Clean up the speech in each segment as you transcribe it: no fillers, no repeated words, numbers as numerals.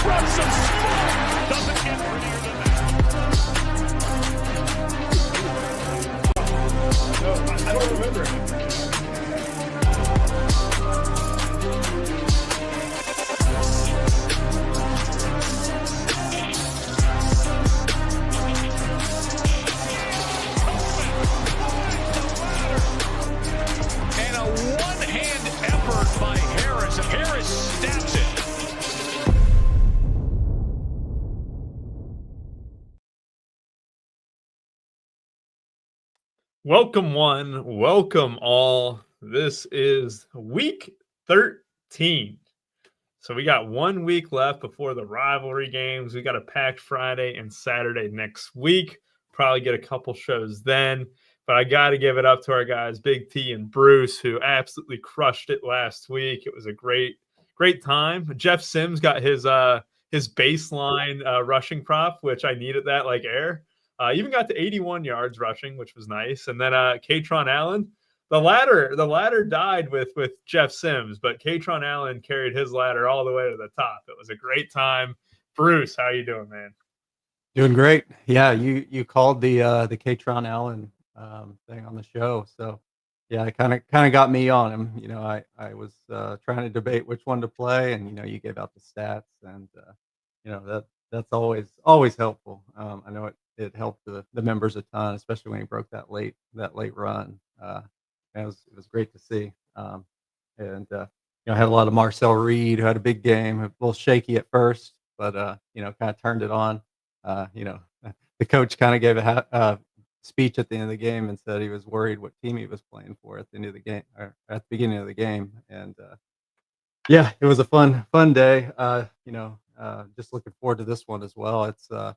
from some smoke. Doesn't get prettier than that. No, I don't remember it. And a one-hand effort by Harris. Harris snaps it. Welcome one, welcome all. This is week 13. So we got 1 week left before the rivalry games. We got a packed Friday and Saturday next week. Probably get a couple shows then. But I got to give it up to our guys, Big T and Bruce, who absolutely crushed it last week. It was a great time. Jeff Sims got his baseline rushing prop, which I needed that like air. Even got to 81 yards rushing, which was nice. And then Katron Allen, the ladder died with Jeff Sims, but Katron Allen carried his ladder all the way to the top. It was a great time. Bruce, how you doing, man? Doing great. Yeah, you called the Katron Allen thing on the show, so yeah, it kind of got me on him. You know, I was trying to debate which one to play, and you gave out the stats, and that's always helpful. I know it helped the members a ton, especially when he broke that late run. It was great to see. I had a lot of Marcel Reed, who had a big game, a little shaky at first, but kind of turned it on. The coach kind of gave a speech at the end of the game and said he was worried what team he was playing for at the end of the game, or at the beginning of the game. And yeah, it was a fun day. Just looking forward to this one as well. It's a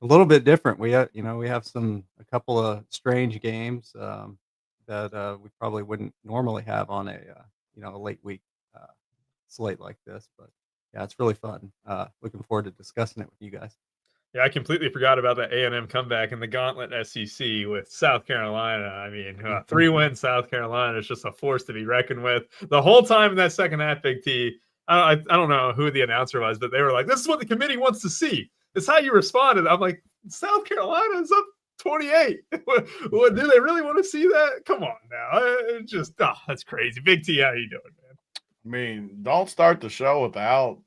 little bit different. We have a couple of strange games that we probably wouldn't normally have on a late week slate like this. But yeah, it's really fun. Looking forward to discussing it with you guys. Yeah, I completely forgot about that A&M comeback in the Gauntlet SEC with South Carolina. I mean, 3-win South Carolina is just a force to be reckoned with. The whole time in that second half, Big T, I don't know who the announcer was, but they were like, this is what the committee wants to see. It's how you responded. I'm like, South Carolina is up 28. Do they really want to see that? Come on now. That's crazy. Big T, how you doing, man? I mean, don't start the show without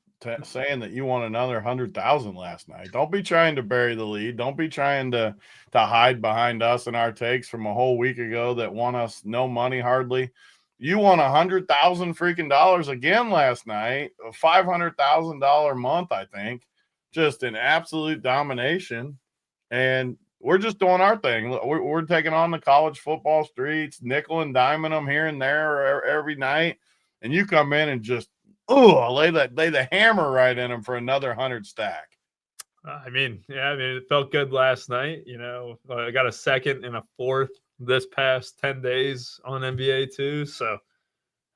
saying that you won another 100,000 last night. Don't be trying to bury the lead. Don't be trying to hide behind us and our takes from a whole week ago that won us no money hardly. You won $100,000 freaking dollars again last night, a $500,000 month, I think. Just an absolute domination. And we're just doing our thing. We're taking on the college football streets, nickel and diming them here and there every night. And you come in and just lay the hammer right in them for another 100 stack. It felt good last night. I got a second and a fourth this past 10 days on NBA too. So,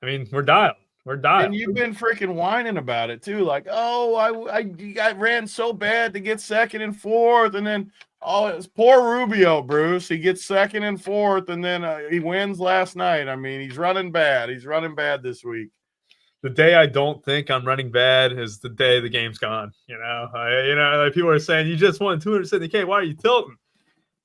we're dialed. And you've been freaking whining about it too. Like, I ran so bad to get second and fourth. And then, it's poor Rubio, Bruce. He gets second and fourth, and then he wins last night. He's running bad. He's running bad this week. The day I don't think I'm running bad is the day the game's gone. Like people are saying, you just won $270K. Why are you tilting?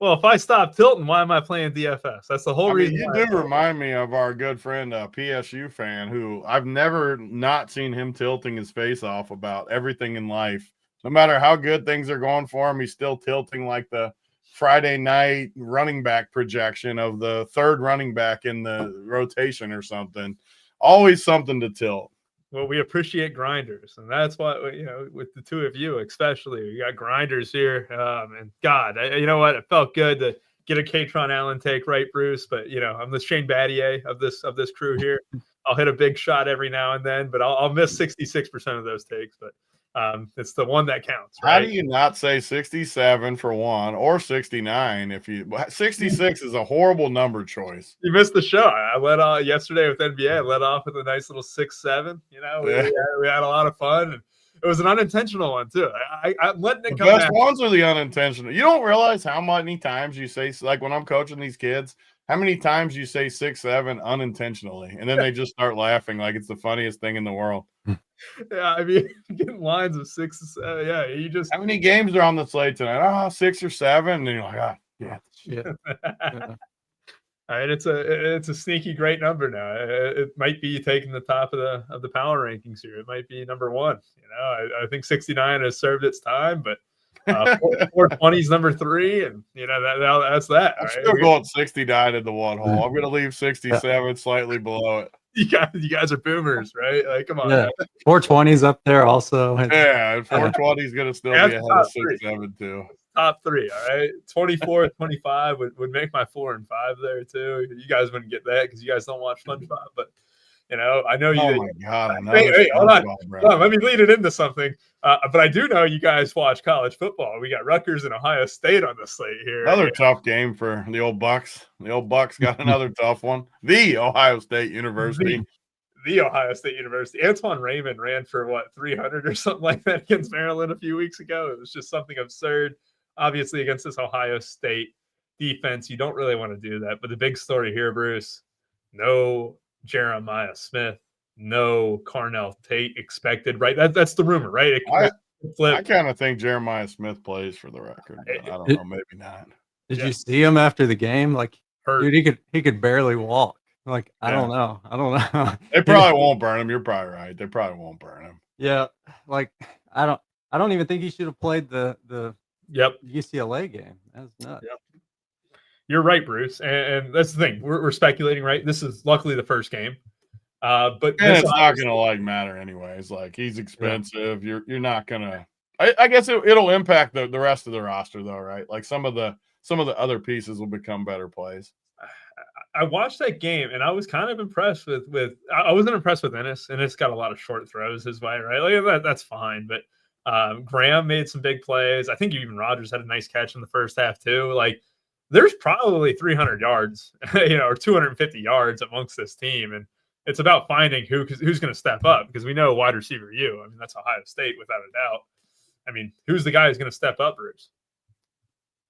Well, if I stop tilting, why am I playing DFS? That's the whole reason. You do remind me of our good friend, PSU fan, who I've never not seen him tilting his face off about everything in life. No matter how good things are going for him, he's still tilting like the Friday night running back projection of the third running back in the rotation or something. Always something to tilt. Well, we appreciate grinders, and that's why, with the two of you especially, we got grinders here. And God, you know what? It felt good to get a Katron Allen take, right, Bruce? But I'm the Shane Battier of this crew here. I'll hit a big shot every now and then, but I'll miss 66% of those takes. But it's the one that counts, right? How do you not say 67 for one or 69? 66 is a horrible number choice. You missed the show. I led off yesterday with NBA. I led off with a nice little 6-7. We had a lot of fun. And it was an unintentional one too. I'm letting it come. The best ones are the unintentional. You don't realize how many times you say, like when I'm coaching these kids, how many times you say 6-7 unintentionally, and then they just start laughing like it's the funniest thing in the world. Yeah, I mean, getting lines of 6 to 7. Yeah, you just How many games are on the slate tonight? Oh, 6 or 7. And you're like, yeah. Yeah. Yeah. All right, it's a sneaky great number now. It might be taking the top of the power rankings here. It might be number one. I think 69 has served its time, but 420 is number 3, and that's that. I'm Right? still going 69 in the one hole. I'm going to leave 67 slightly below it. You guys are boomers, right? Like, come on. Yeah. 420's up there also. Yeah, and 420 is going to still be ahead of 6-7 too. Top 3, all right. 24, 25 would make my 4 and 5 there too. You guys wouldn't get that because you guys don't watch SpongeBob, but I know you. Oh my God! Hey, hold on. Let me lead it into something. But I do know you guys watch college football. We got Rutgers and Ohio State on the slate here. Another tough game for the old Bucks. The old Bucks got another tough one. The Ohio State University. The Ohio State University. Antoine Raymond ran for 300 or something like that against Maryland a few weeks ago. It was just something absurd. Obviously, against this Ohio State defense, you don't really want to do that. But the big story here, Bruce, no Jeremiah Smith, no Carnell Tate expected, right? That's the rumor, right? I kind of think Jeremiah Smith plays for the record. But I don't know, maybe not. Did you see him after the game? Like, hurt. Dude, he could barely walk. Like, I don't know. They probably won't burn him. You're probably right. They probably won't burn him. Yeah, like I don't even think he should have played the UCLA game. That's nuts. Yep. You're right, Bruce, and that's the thing. We're speculating, right? This is luckily the first game, but it's not going to matter anyways. Like, he's expensive. Yeah. You're not going to. I guess it'll impact the rest of the roster though, right? Like some of the other pieces will become better plays. I watched that game and I was kind of impressed with I wasn't impressed with Ennis. Ennis got a lot of short throws his way, right? Like that's fine, but Graham made some big plays. I think even Rutgers had a nice catch in the first half too. Like, there's probably 300 yards, or 250 yards amongst this team, and it's about finding who's going to step up, because we know wide receiver you. I mean, that's Ohio State without a doubt. I mean, who's the guy who's going to step up, Bruce?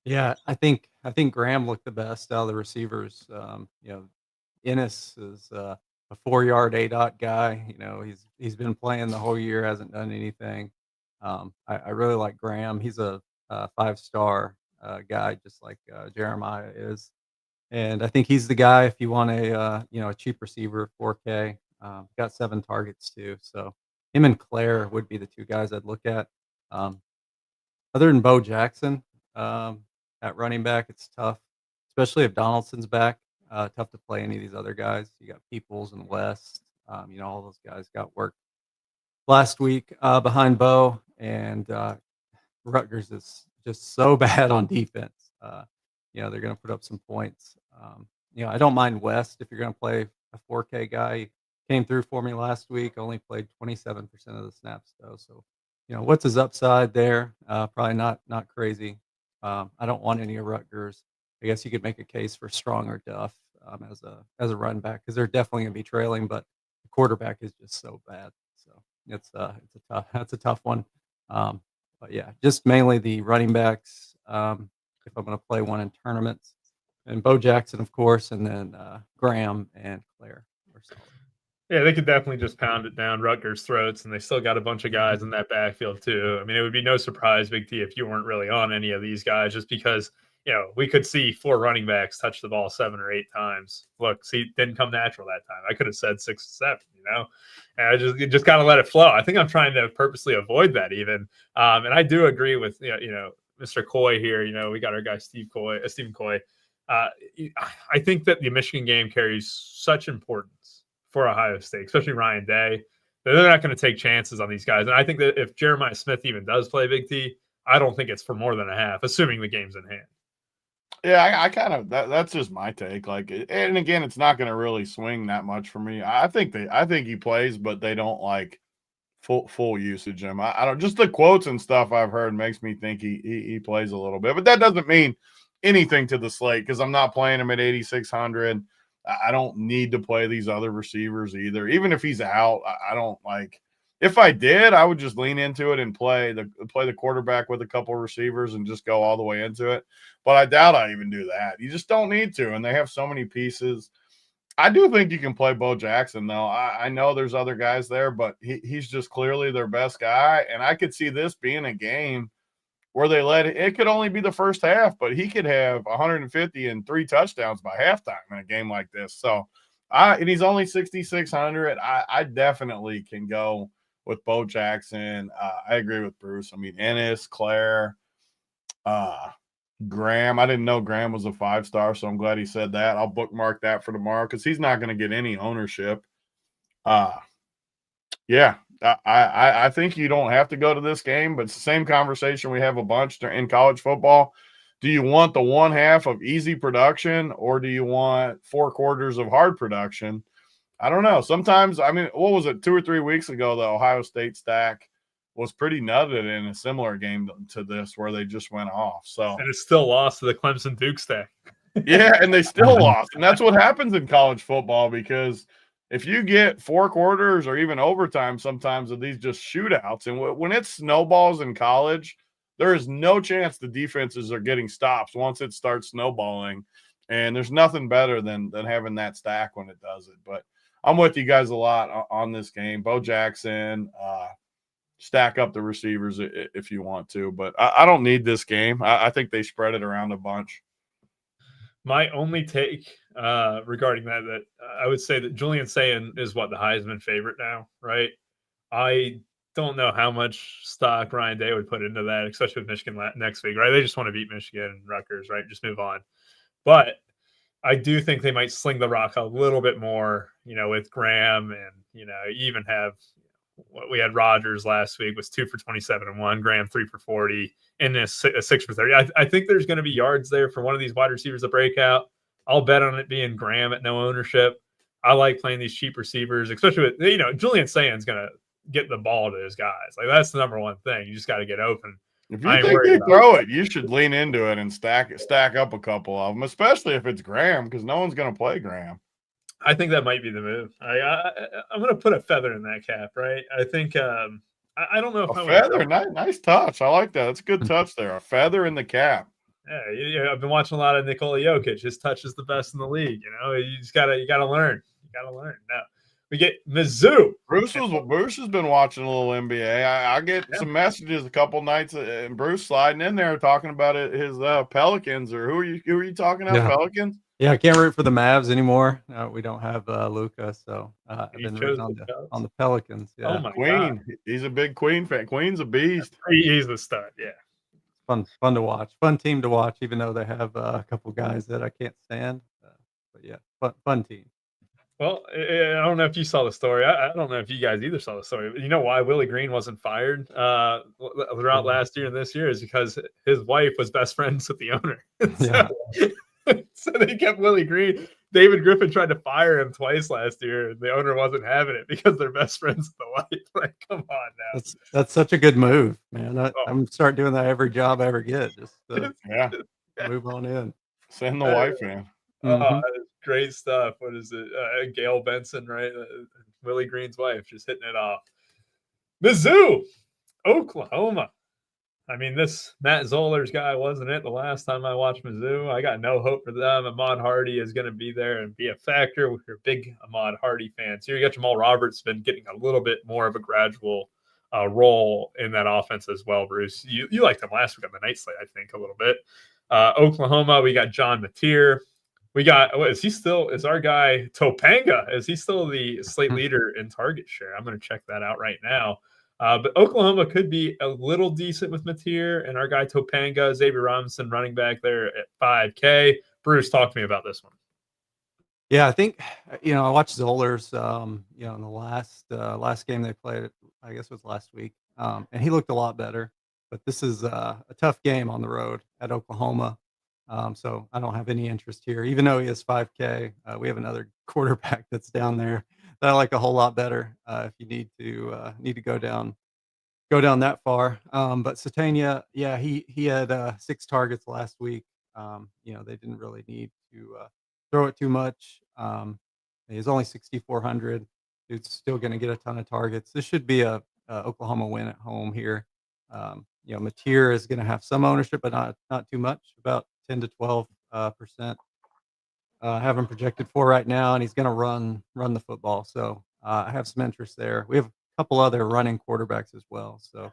Yeah, I think Graham looked the best out of the receivers. Ennis is a 4-yard ADOT guy. He's been playing the whole year, hasn't done anything. I really like Graham. He's a 5-star guy, just like Jeremiah is, and I think he's the guy if you want a cheap receiver, 4K. Got 7 targets too, so him and Claire would be the 2 guys I'd look at. Other than Bo Jackson, at running back, it's tough, especially if Donaldson's back. Tough to play any of these other guys. You got Peoples and West. All those guys got work last week behind Bo, and Rutgers is just so bad on defense. They're going to put up some points. I don't mind West if you're going to play a 4K guy. He came through for me last week. Only played 27% of the snaps though. So, what's his upside there? Probably not crazy. I don't want any of Rutgers. I guess you could make a case for Strong or Duff as a run back, because they're definitely going to be trailing, but the quarterback is just so bad. So that's a tough one. But yeah, just mainly the running backs. If I'm going to play one in tournaments, and Bo Jackson, of course, and then Graham and Claire or solid. Yeah, they could definitely just pound it down Rutgers' throats, and they still got a bunch of guys in that backfield too. I mean, it would be no surprise, Big T, if you weren't really on any of these guys, just because we could see 4 running backs touch the ball 7 or 8 times. Look, see, it didn't come natural that time. I could have said 6 or 7, and I just kind of let it flow. I think I'm trying to purposely avoid that even. And I do agree with Mr. Coy here. We got our guy Stephen Coy. I think that the Michigan game carries such importance for Ohio State, especially Ryan Day. They're not going to take chances on these guys. And I think that if Jeremiah Smith even does play Big T, I don't think it's for more than a half, assuming the game's in hand. Yeah, I kind of that's just my take. Like, and again, it's not going to really swing that much for me. I think he plays, but they don't like full usage him. I don't, just the quotes and stuff I've heard makes me think he plays a little bit, but that doesn't mean anything to the slate, because I'm not playing him at 8,600. I don't need to play these other receivers either. Even if he's out, I don't like. If I did, I would just lean into it and play the quarterback with a couple of receivers and just go all the way into it. But I doubt I even do that. You just don't need to, and they have so many pieces. I do think you can play Bo Jackson, though. I know there's other guys there, but he's just clearly their best guy. And I could see this being a game where they let it could only be the first half, but he could have 150 and 3 touchdowns by halftime in a game like this. So, and he's only 6,600. I definitely can go with Bo Jackson. I agree with Bruce. I mean, Ennis, Claire, Graham. I didn't know Graham was a 5-star, so I'm glad he said that. I'll bookmark that for tomorrow because he's not going to get any ownership. Yeah, I think you don't have to go to this game, but it's the same conversation we have a bunch in college football. Do you want the one half of easy production, or do you want 4 quarters of hard production? I don't know. Sometimes, I mean, what was it, 2 or 3 weeks ago, the Ohio State stack was pretty nutted in a similar game to this where they just went off. So, and it still lost to the Clemson Duke stack. Yeah, and they still lost. And that's what happens in college football, because if you get 4 quarters or even overtime sometimes of these just shootouts, and when it snowballs in college, there is no chance the defenses are getting stops once it starts snowballing. And there's nothing better than having that stack when it does it. But I'm with you guys a lot on this game. Bo Jackson, stack up the receivers if you want to. But I don't need this game. I think they spread it around a bunch. My only take regarding that I would say that Julian Sayin is the Heisman favorite now, right? I don't know how much stock Ryan Day would put into that, especially with Michigan next week, right? They just want to beat Michigan and Rutgers, right? Just move on. But I do think they might sling the rock a little bit more, with Graham, and, even have what we had. Rogers last week was 2 for 27 and 1, Graham 3 for 40, and a 6 for 30. I think there's going to be yards there for one of these wide receivers to break out. I'll bet on it being Graham at no ownership. I like playing these cheap receivers, especially with, Julian Sayin's going to get the ball to his guys. Like, that's the number one thing. You just got to get open. If you think they throw it, you should lean into it and stack up a couple of them, especially if it's Graham, because no one's going to play Graham. I think that might be the move. I'm going to put a feather in that cap, right? I think I don't know if a feather. Nice touch. I like that. That's a good touch there. A feather in the cap. Yeah, I've been watching a lot of Nikola Jokic. His touch is the best in the league. You just gotta learn. You gotta learn. Now we get Mizzou. Bruce has been watching a little NBA. I get some messages a couple nights, and Bruce sliding in there talking about his Pelicans, or who are you talking about? Pelicans? Yeah, I can't root for the Mavs anymore. We don't have Luka, so I've been rooting on the Pelicans. Yeah. Oh my Queen. God. He's a big Queen fan. Queen's a beast. He's the stud. Yeah. Fun to watch. Fun team to watch, even though they have a couple guys that I can't stand. But yeah, fun team. Well, I don't know if you saw the story. I don't know if you guys either saw the story. But you know why Willie Green wasn't fired throughout last year and this year is because his wife was best friends with the owner. So they kept Willie Green. David Griffin tried to fire him twice last year, and the owner wasn't having it because they're best friends with the wife. Like, come on now. That's such a good move, man. I'm start doing that every job I ever get. Just move on in. Send the wife in. Great stuff. What is it? Gail Benson, right? Willie Green's wife, just hitting it off. Mizzou, Oklahoma. I mean, this Matt Zoller's guy wasn't it the last time I watched Mizzou. I got no hope for them. Ahmad Hardy is going to be there and be a factor. We're big Ahmad Hardy fans here. You got Jamal Roberts been getting a little bit more of a gradual role in that offense as well, Bruce. You liked him last week on the night slate, I think, a little bit. Oklahoma, we got John Mateer. We got, is our guy Topanga? Is he still the slate leader in target share? I'm going to check that out right now. But Oklahoma could be a little decent with Mateer and our guy Topanga, Xavier Robinson running back there at 5K. Bruce, talk to me about this one. Yeah, I think, I watched Zoller's, in the last game they played, I guess it was last week, and he looked a lot better. But this is a tough game on the road at Oklahoma. So I don't have any interest here, even though he has 5K. We have another quarterback that's down there that I like a whole lot better. If you need to go down that far. But Satania, yeah, he had 6 targets last week. They didn't really need to throw it too much. He's only 6,400. Dude's still going to get a ton of targets. This should be a Oklahoma win at home here. Mateer is going to have some ownership, but not too much, about 10 to 12%. have him projected for right now, and he's going to run the football. So I have some interest there. We have a couple other running quarterbacks as well. So,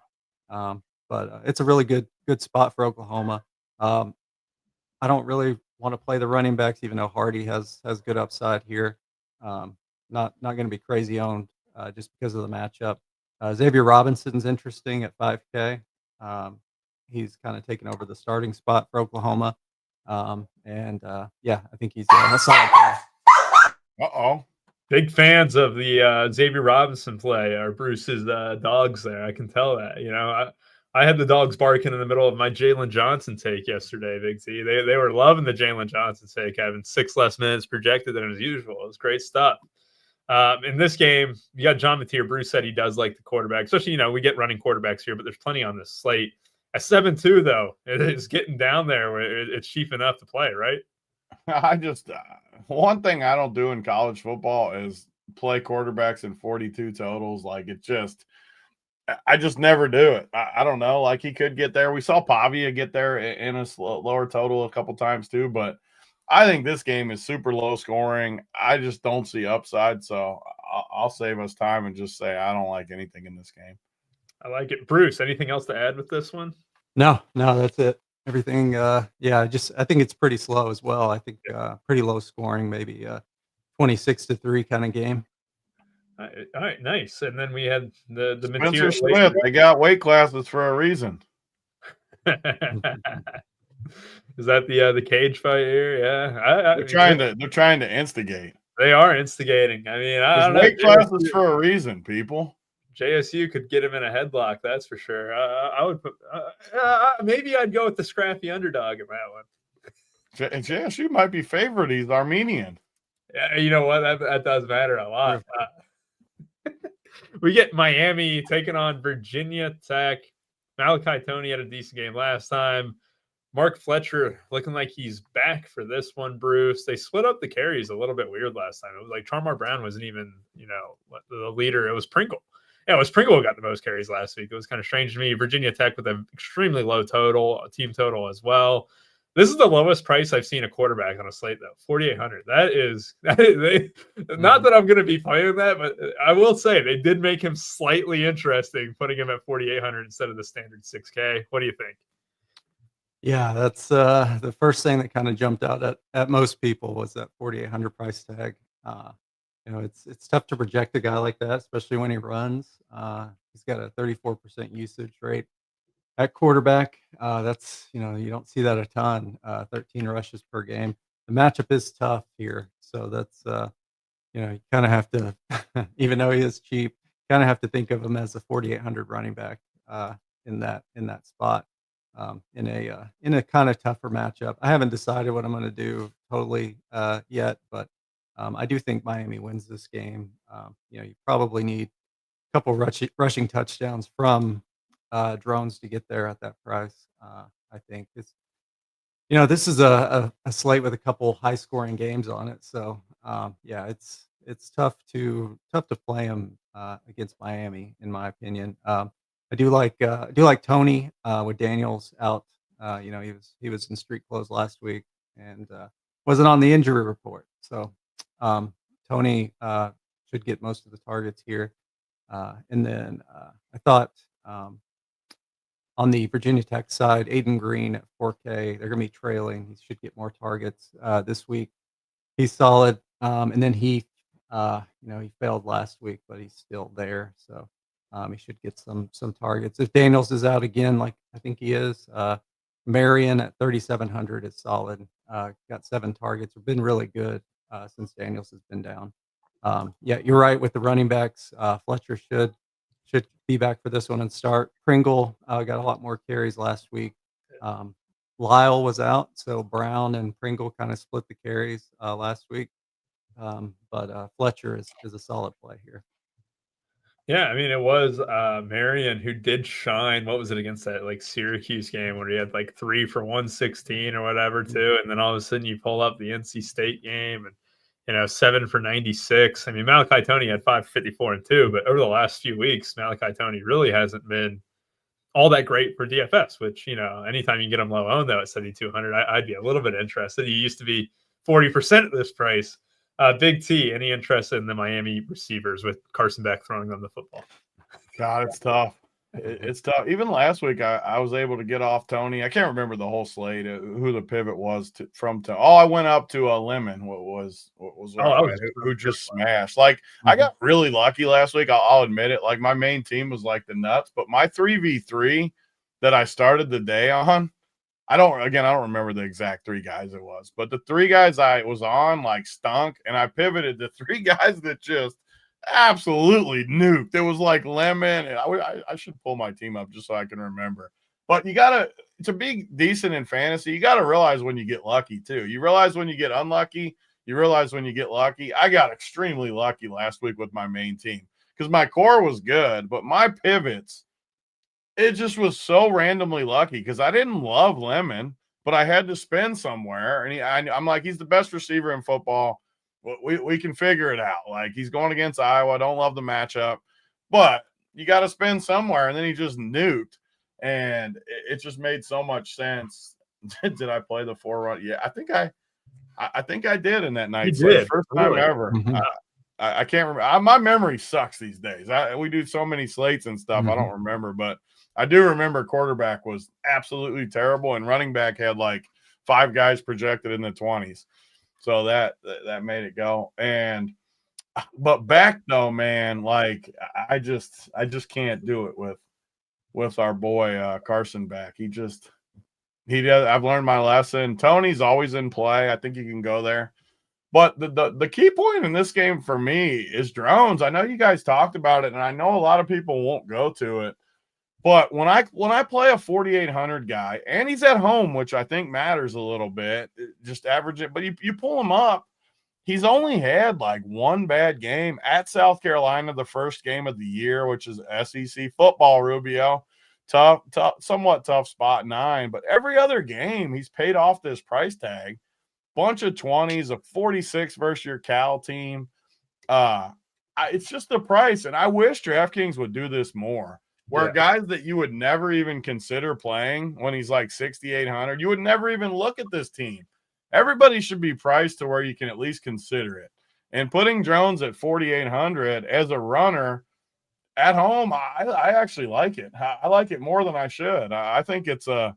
but it's a really good spot for Oklahoma. I don't really want to play the running backs, even though Hardy has good upside here. Not going to be crazy owned just because of the matchup. Xavier Robinson's interesting at 5K. He's kind of taken over the starting spot for Oklahoma. Yeah, I think he's a solid player. Uh-oh. Big fans of the Xavier Robinson play are Bruce's dogs there. I can tell that. I had the dogs barking in the middle of my Jalen Johnson take yesterday, Big Z. They were loving the Jalen Johnson take, having 6 less minutes projected than as usual. It was great stuff. In this game, you got John Mateer. Bruce said he does like the quarterback, especially, we get running quarterbacks here, but there's plenty on this slate. At 7-2, though, it is getting down there where it's cheap enough to play, right? I just one thing I don't do in college football is play quarterbacks in 42 totals. Like I just never do it. I don't know. Like he could get there. We saw Pavia get there in a lower total a couple times too, but I think this game is super low scoring. I just don't see upside, so I'll save us time and just say I don't like anything in this game. I like it. Bruce, anything else to add with this one? No, that's it. Everything, I think it's pretty slow as well. I think pretty low scoring, maybe 26-3 kind of game. All right, nice. And then we had the Spencer Smith. They got weight classes for a reason. Is that the cage fight here? Yeah, they're trying to instigate. They are instigating. I mean, I don't know. Weight classes for a reason, people. JSU could get him in a headlock, that's for sure. I would put maybe I'd go with the scrappy underdog in that one. JSU might be favored. He's Armenian. Yeah, you know what? That does matter a lot. We get Miami taking on Virginia Tech. Malachi Toney had a decent game last time. Mark Fletcher looking like he's back for this one, Bruce. They split up the carries a little bit weird last time. It was like Charmar Brown wasn't even, the leader. It was Pringle. Yeah, it was Pringle who got the most carries last week. It was kind of strange to me. Virginia Tech with an extremely low team total as well. This is the lowest price I've seen a quarterback on a slate, though. 4,800. That is not that I'm going to be playing that, but I will say they did make him slightly interesting, putting him at 4,800 instead of the standard 6K. What do you think? Yeah, that's the first thing that kind of jumped out at most people was that 4,800 price tag. It's tough to project a guy like that, especially when he runs. He's got a 34% usage rate at quarterback. That's, you don't see that a ton, 13 rushes per game. The matchup is tough here. So that's, you kind of have to, even though he is cheap, kind of have to think of him as a 4,800 running back in that spot in a kind of tougher matchup. I haven't decided what I'm going to do totally yet, but I do think Miami wins this game. You probably need a couple rushing touchdowns from drones to get there at that price. I think this is a slate with a couple high scoring games on it. So it's tough to play him against Miami, in my opinion. I do like Toney with Daniels out. He was in street clothes last week and wasn't on the injury report. So Toney should get most of the targets here. And then I thought on the Virginia Tech side, Aiden Green at 4K, they're going to be trailing. He should get more targets this week. He's solid. And then he failed last week, but he's still there. So he should get some targets. If Daniels is out again, like I think he is, Marion at 3,700 is solid. Got 7 targets. Have been really good since Daniels has been down. You're right with the running backs. Fletcher should be back for this one and start. Pringle got a lot more carries last week. Lyle was out, so Brown and Pringle kind of split the carries last week. But Fletcher is a solid play here. Yeah, I mean, it was Marion who did shine. What was it against that Syracuse game where he had 3 for 116 or whatever too, and then all of a sudden you pull up the NC State game and 7 for 96. I mean, Malachi Toney had 5 for 54 and 2, but over the last few weeks, Malachi Toney really hasn't been all that great for DFS. Which anytime you get him low owned though at 7,200, I'd be a little bit interested. He used to be 40% at this price. Big T, any interest in the Miami receivers with Carson Beck throwing them the football? God, it's tough. It's tough. Even last week, I was able to get off Tony. I can't remember the whole slate, who the pivot was from. I went up to a Lemon. What was who just smashed. Like I got really lucky last week. I'll admit it. Like my main team was like the nuts, but my 3v3 that I started the day on, I don't remember the exact 3 guys it was, but the 3 guys I was on like stunk, and I pivoted to 3 guys that just absolutely nuked. It was like Lemon, and I should pull my team up just so I can remember. But you gotta, to be decent in fantasy, you gotta realize when you get lucky too. You realize when you get unlucky. You realize when you get lucky. I got extremely lucky last week with my main team because my core was good, but my pivots, it just was so randomly lucky because I didn't love Lemon, but I had to spend somewhere, and I'm like, he's the best receiver in football. We can figure it out. Like he's going against Iowa. I don't love the matchup, but you got to spend somewhere. And then he just nuked, and it just made so much sense. Did I play the 4 run? Yeah, I think I did in that night. You did. First time ever. I can't remember. My memory sucks these days. We do so many slates and stuff. I don't remember, but I do remember quarterback was absolutely terrible, and running back had like 5 guys projected in the 20s. So that made it go. But back though, man, like I just can't do it with our boy Carson Beck. He does. I've learned my lesson. Tony's always in play. I think you can go there. But the key point in this game for me is drones. I know you guys talked about it, and I know a lot of people won't go to it. But when I play a 4,800 guy, and he's at home, which I think matters a little bit, just average it. But you pull him up, he's only had like 1 bad game at South Carolina, the first game of the year, which is SEC football, Rubio. Tough, somewhat tough spot 9. But every other game, he's paid off this price tag. Bunch of 20s, a 46 versus your Cal team. It's just the price, and I wish DraftKings would do this more. Where guys that you would never even consider playing when he's like 6,800, you would never even look at this team. Everybody should be priced to where you can at least consider it. And putting drones at 4,800 as a runner at home, I actually like it. I like it more than I should. I think it's a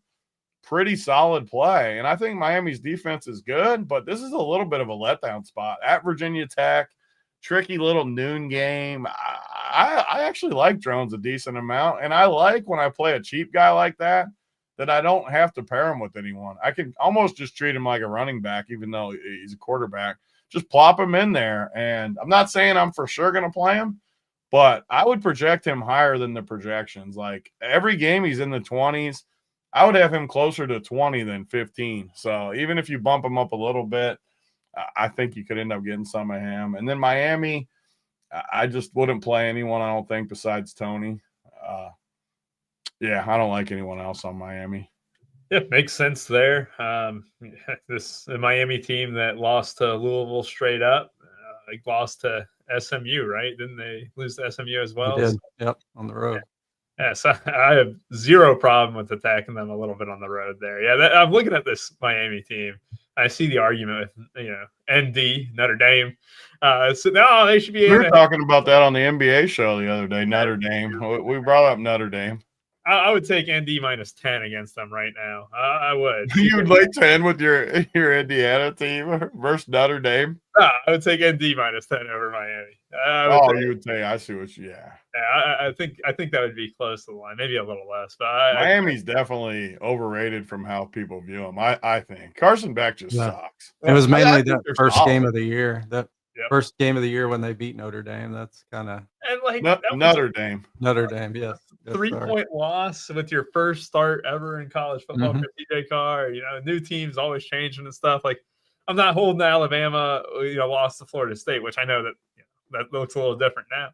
pretty solid play. And I think Miami's defense is good, but this is a little bit of a letdown spot at Virginia Tech. Tricky little noon game. I actually like drones a decent amount, and I like when I play a cheap guy like that I don't have to pair him with anyone. I can almost just treat him like a running back, even though he's a quarterback. Just plop him in there, and I'm not saying I'm for sure going to play him, but I would project him higher than the projections. Like every game he's in the 20s. I would have him closer to 20 than 15. So even if you bump him up a little bit, I think you could end up getting some of him. And then Miami, I just wouldn't play anyone, I don't think, besides Tony. I don't like anyone else on Miami. Yeah, makes sense there. The Miami team that lost to Louisville straight up, lost to SMU, right? Didn't they lose to SMU as well? They did. Yep, on the road. Yeah, so I have zero problem with attacking them a little bit on the road there. Yeah, I'm looking at this Miami team. I see the argument with, ND, Notre Dame. So no, they should be. We were talking about that on the NBA show the other day. Notre Dame. We brought up Notre Dame. I would take ND minus 10 against them right now. I would. You would lay 10 with your Indiana team versus Notre Dame? No, I would take ND minus 10 over Miami. You would say, I see what you, Yeah, I think that would be close to the line, maybe a little less. But Miami's definitely overrated from how people view him. I think Carson Beck just sucks. It was mainly that first game of the year. Yep. First game of the year when they beat Notre Dame. That's kind of Notre Dame. Notre Dame, yes. 3-point loss with your first start ever in college football for TJ Carr. New teams always changing and stuff. Like, I'm not holding Alabama, lost to Florida State, which I know that that looks a little different now.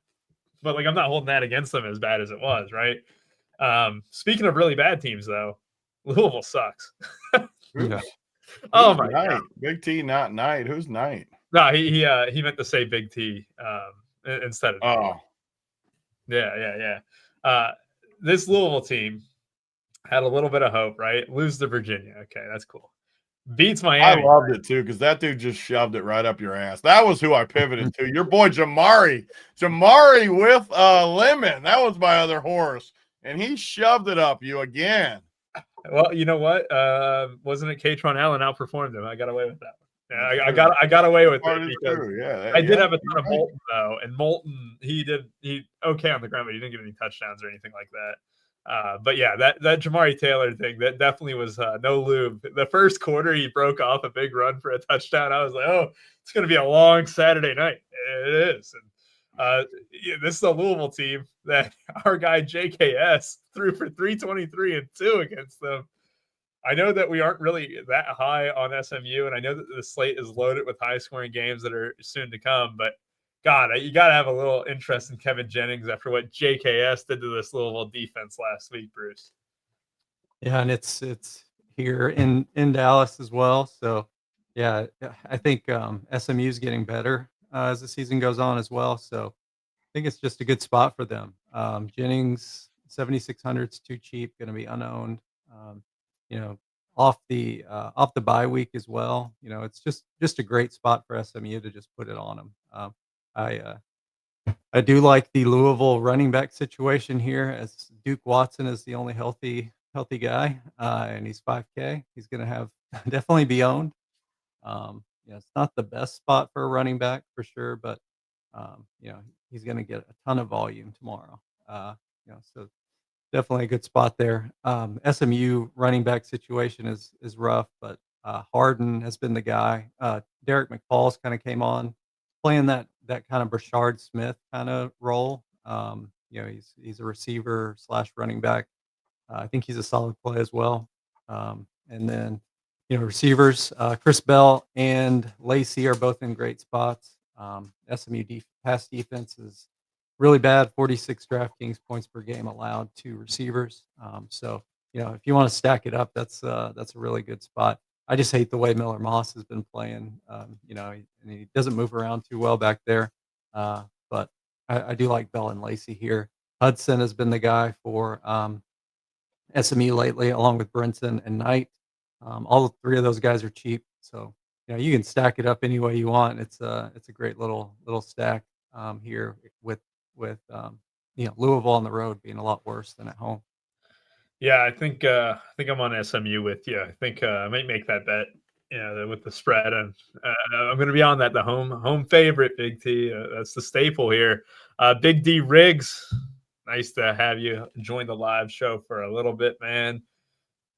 But I'm not holding that against them as bad as it was, right? Speaking of really bad teams, though, Louisville sucks. Yeah. Oh my God. Big T, not Knight. Who's Knight? No, he meant to say Big T instead of. Oh. Yeah. This Louisville team had a little bit of hope, right? Lose to Virginia. Okay, that's cool. Beats I Miami. loved it too because that dude just shoved it right up your ass. That was who I pivoted to. Your boy Jamari with Lemon. That was my other horse, and he shoved it up you again. Well, you know what? Wasn't it Katron Allen outperformed him? I got away with that one. Yeah, I got away with it because I did have a ton of Moulton though, and Moulton he okay on the ground, but he didn't get any touchdowns or anything like that. But yeah, that Jamari Taylor thing, that definitely was no lube. The first quarter, he broke off a big run for a touchdown. I was like, oh, it's going to be a long Saturday night. It is. And this is a Louisville team that our guy JKS threw for 323 and 2 against them. I know that we aren't really that high on SMU, and I know that the slate is loaded with high-scoring games that are soon to come, but God, you got to have a little interest in Kevin Jennings after what JKS did to this Louisville defense last week, Bruce. Yeah, and it's here in Dallas as well. So, yeah, I think SMU is getting better as the season goes on as well. So, I think it's just a good spot for them. Jennings 7,600 is too cheap, going to be unowned. Off the bye week as well. It's just a great spot for SMU to just put it on them. I do like the Louisville running back situation here, as Duke Watson is the only healthy guy, and he's 5K. He's going to have definitely be owned. It's not the best spot for a running back for sure, but he's going to get a ton of volume tomorrow. So definitely a good spot there. SMU running back situation is rough, but Harden has been the guy. Derek McFalls kind of came on playing that kind of Brashard Smith kind of role. He's a receiver / running back. I think he's a solid play as well. And then receivers, Chris Bell and Lacey are both in great spots. SMU pass defense is really bad, 46 DraftKings points per game allowed to receivers. So if you want to stack it up, that's a really good spot. I just hate the way Miller Moss has been playing. And he doesn't move around too well back there. But I do like Bell and Lacey here. Hudson has been the guy for SMU lately, along with Brinson and Knight. All three of those guys are cheap, so you can stack it up any way you want. It's a great little stack here with Louisville on the road being a lot worse than at home. Yeah, I think I'm on SMU with you. I think I might make that bet. With the spread, and I'm going to be on that. The home favorite, Big T. That's the staple here. Big D Riggs, nice to have you join the live show for a little bit, man.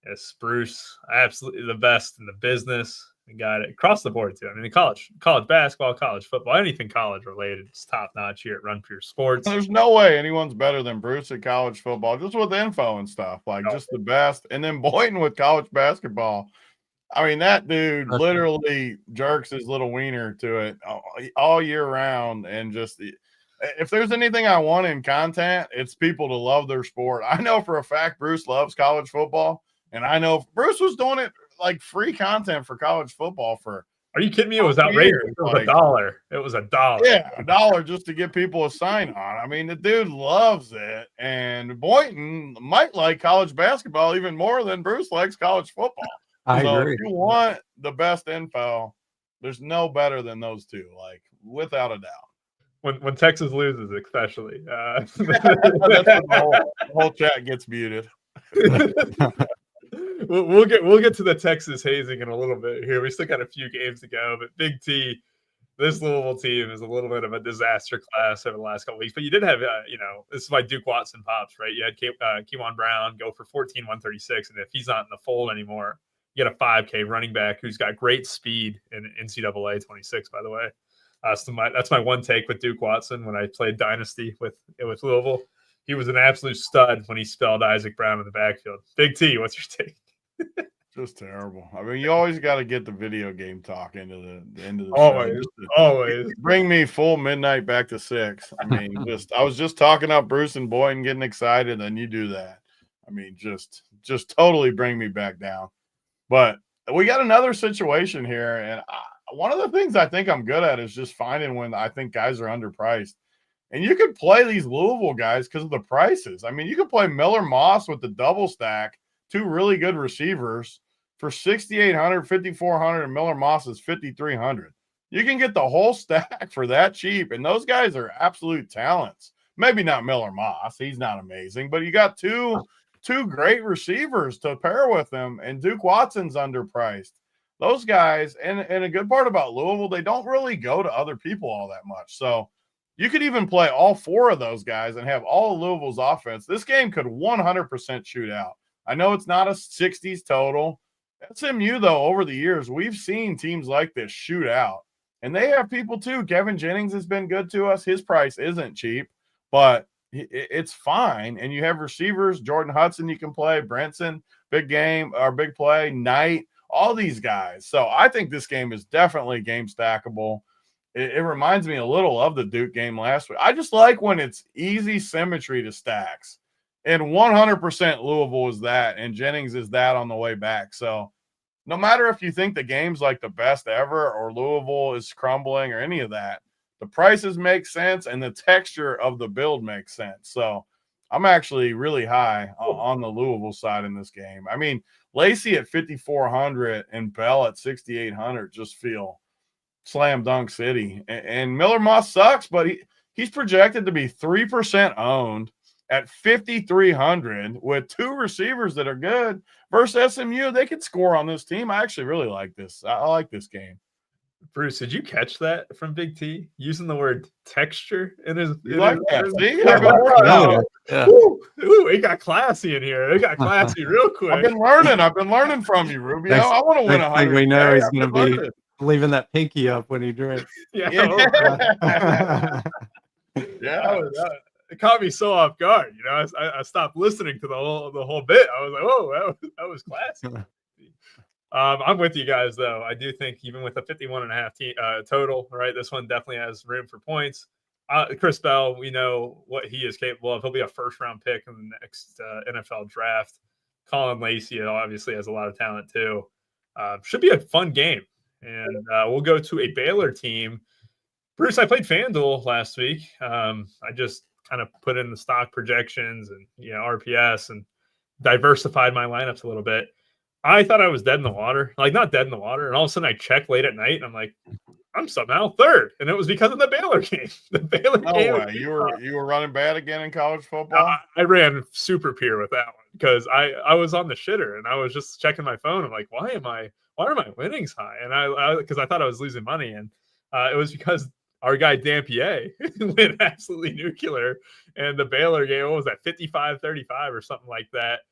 Yes, Bruce, absolutely the best in the business. We got it across the board too. I mean, college basketball, college football, anything college related, it's top notch here at Run for Your Sports. There's no way anyone's better than Bruce at college football, just with info and stuff, just the best. And then Boynton with college basketball. I mean, that dude literally jerks his little wiener to it all year round. And just if there's anything I want in content, it's people to love their sport. I know for a fact Bruce loves college football, and I know Bruce was doing it like free content for college football for. Are you kidding me? It was outrageous. It was $1. It was $1. Yeah, $1 just to get people a sign on. I mean, the dude loves it, and Boynton might like college basketball even more than Bruce likes college football. I agree. If you want the best info, there's no better than those two, without a doubt. When Texas loses, especially. That's when the whole chat gets muted. We'll get to the Texas hazing in a little bit here. We still got a few games to go, but Big T, this Louisville team is a little bit of a disaster class over the last couple weeks. But you did have, this is why Duke Watson pops, right? You had Kewan Brown go for 14136, and if he's not in the fold anymore, you get a 5K running back who's got great speed in NCAA 26, by the way. So that's my one take with Duke Watson when I played Dynasty with Louisville. He was an absolute stud when he spelled Isaac Brown in the backfield. Big T, what's your take? Just terrible. I mean, you always got to get the video game talk into the end of the show. Always. Bring me full midnight back to 6. I mean, I was just talking up Bruce and Boynton getting excited, and you do that. I mean, just totally bring me back down. But we got another situation here, and one of the things I think I'm good at is just finding when I think guys are underpriced. And you could play these Louisville guys because of the prices. I mean, you could play Miller Moss with the double stack, 2 really good receivers, for 6,800, 5,400, and Miller Moss is 5,300. You can get the whole stack for that cheap, and those guys are absolute talents. Maybe not Miller Moss. He's not amazing, but you got two great receivers to pair with him, and Duke Watson's underpriced. Those guys, and a good part about Louisville, they don't really go to other people all that much. So you could even play all four of those guys and have all of Louisville's offense. This game could 100% shoot out. I know it's not a 60s total. SMU, though, over the years, we've seen teams like this shoot out. And they have people too. Kevin Jennings has been good to us. His price isn't cheap, but it's fine. And you have receivers, Jordan Hudson you can play, Brinson, big game or big play, Knight, all these guys. So I think this game is definitely game stackable. It reminds me a little of the Duke game last week. I just like when it's easy symmetry to stacks. And 100% Louisville is that, and Jennings is that on the way back. So no matter if you think the game's like the best ever or Louisville is crumbling or any of that, the prices make sense and the texture of the build makes sense. So I'm actually really high on the Louisville side in this game. I mean, Lacey at 5,400 and Bell at 6,800 just feel slam dunk city. And Miller Moss sucks, but he's projected to be 3% owned at 5,300 with two receivers that are good versus SMU. They could score on this team. I actually really like this. I like this game. Bruce, did you catch that from Big T using the word texture in his? You like that? See, yeah. Ooh, it got classy in here. It got classy real quick. I've been learning from you, Rubio. I want to win 100. We know he's going to be leaving that pinky up when he drinks. Yeah. Yeah. It caught me so off guard. You know, I stopped listening to the whole bit. I was like, "Oh, that was classy." I'm with you guys, though. I do think even with a 51.5 total, right, this one definitely has room for points. Chris Bell, we know what he is capable of. He'll be a first-round pick in the next NFL draft. Colin Lacey obviously has a lot of talent, too. Should be a fun game. And we'll go to a Baylor team. Bruce, I played FanDuel last week. I just kind of put in the stock projections and RPS and diversified my lineups a little bit. I thought I was dead in the water, like not dead in the water. And all of a sudden I check late at night and I'm like, I'm somehow third. And it was because of the Baylor game. The Baylor game. You were running bad again in college football? I ran super pure with that one because I was on the shitter and I was just checking my phone. I'm like, why are my winnings high? And because I thought I was losing money. And it was because our guy Dampier went absolutely nuclear. And the Baylor game, what was that, 55-35 or something like that.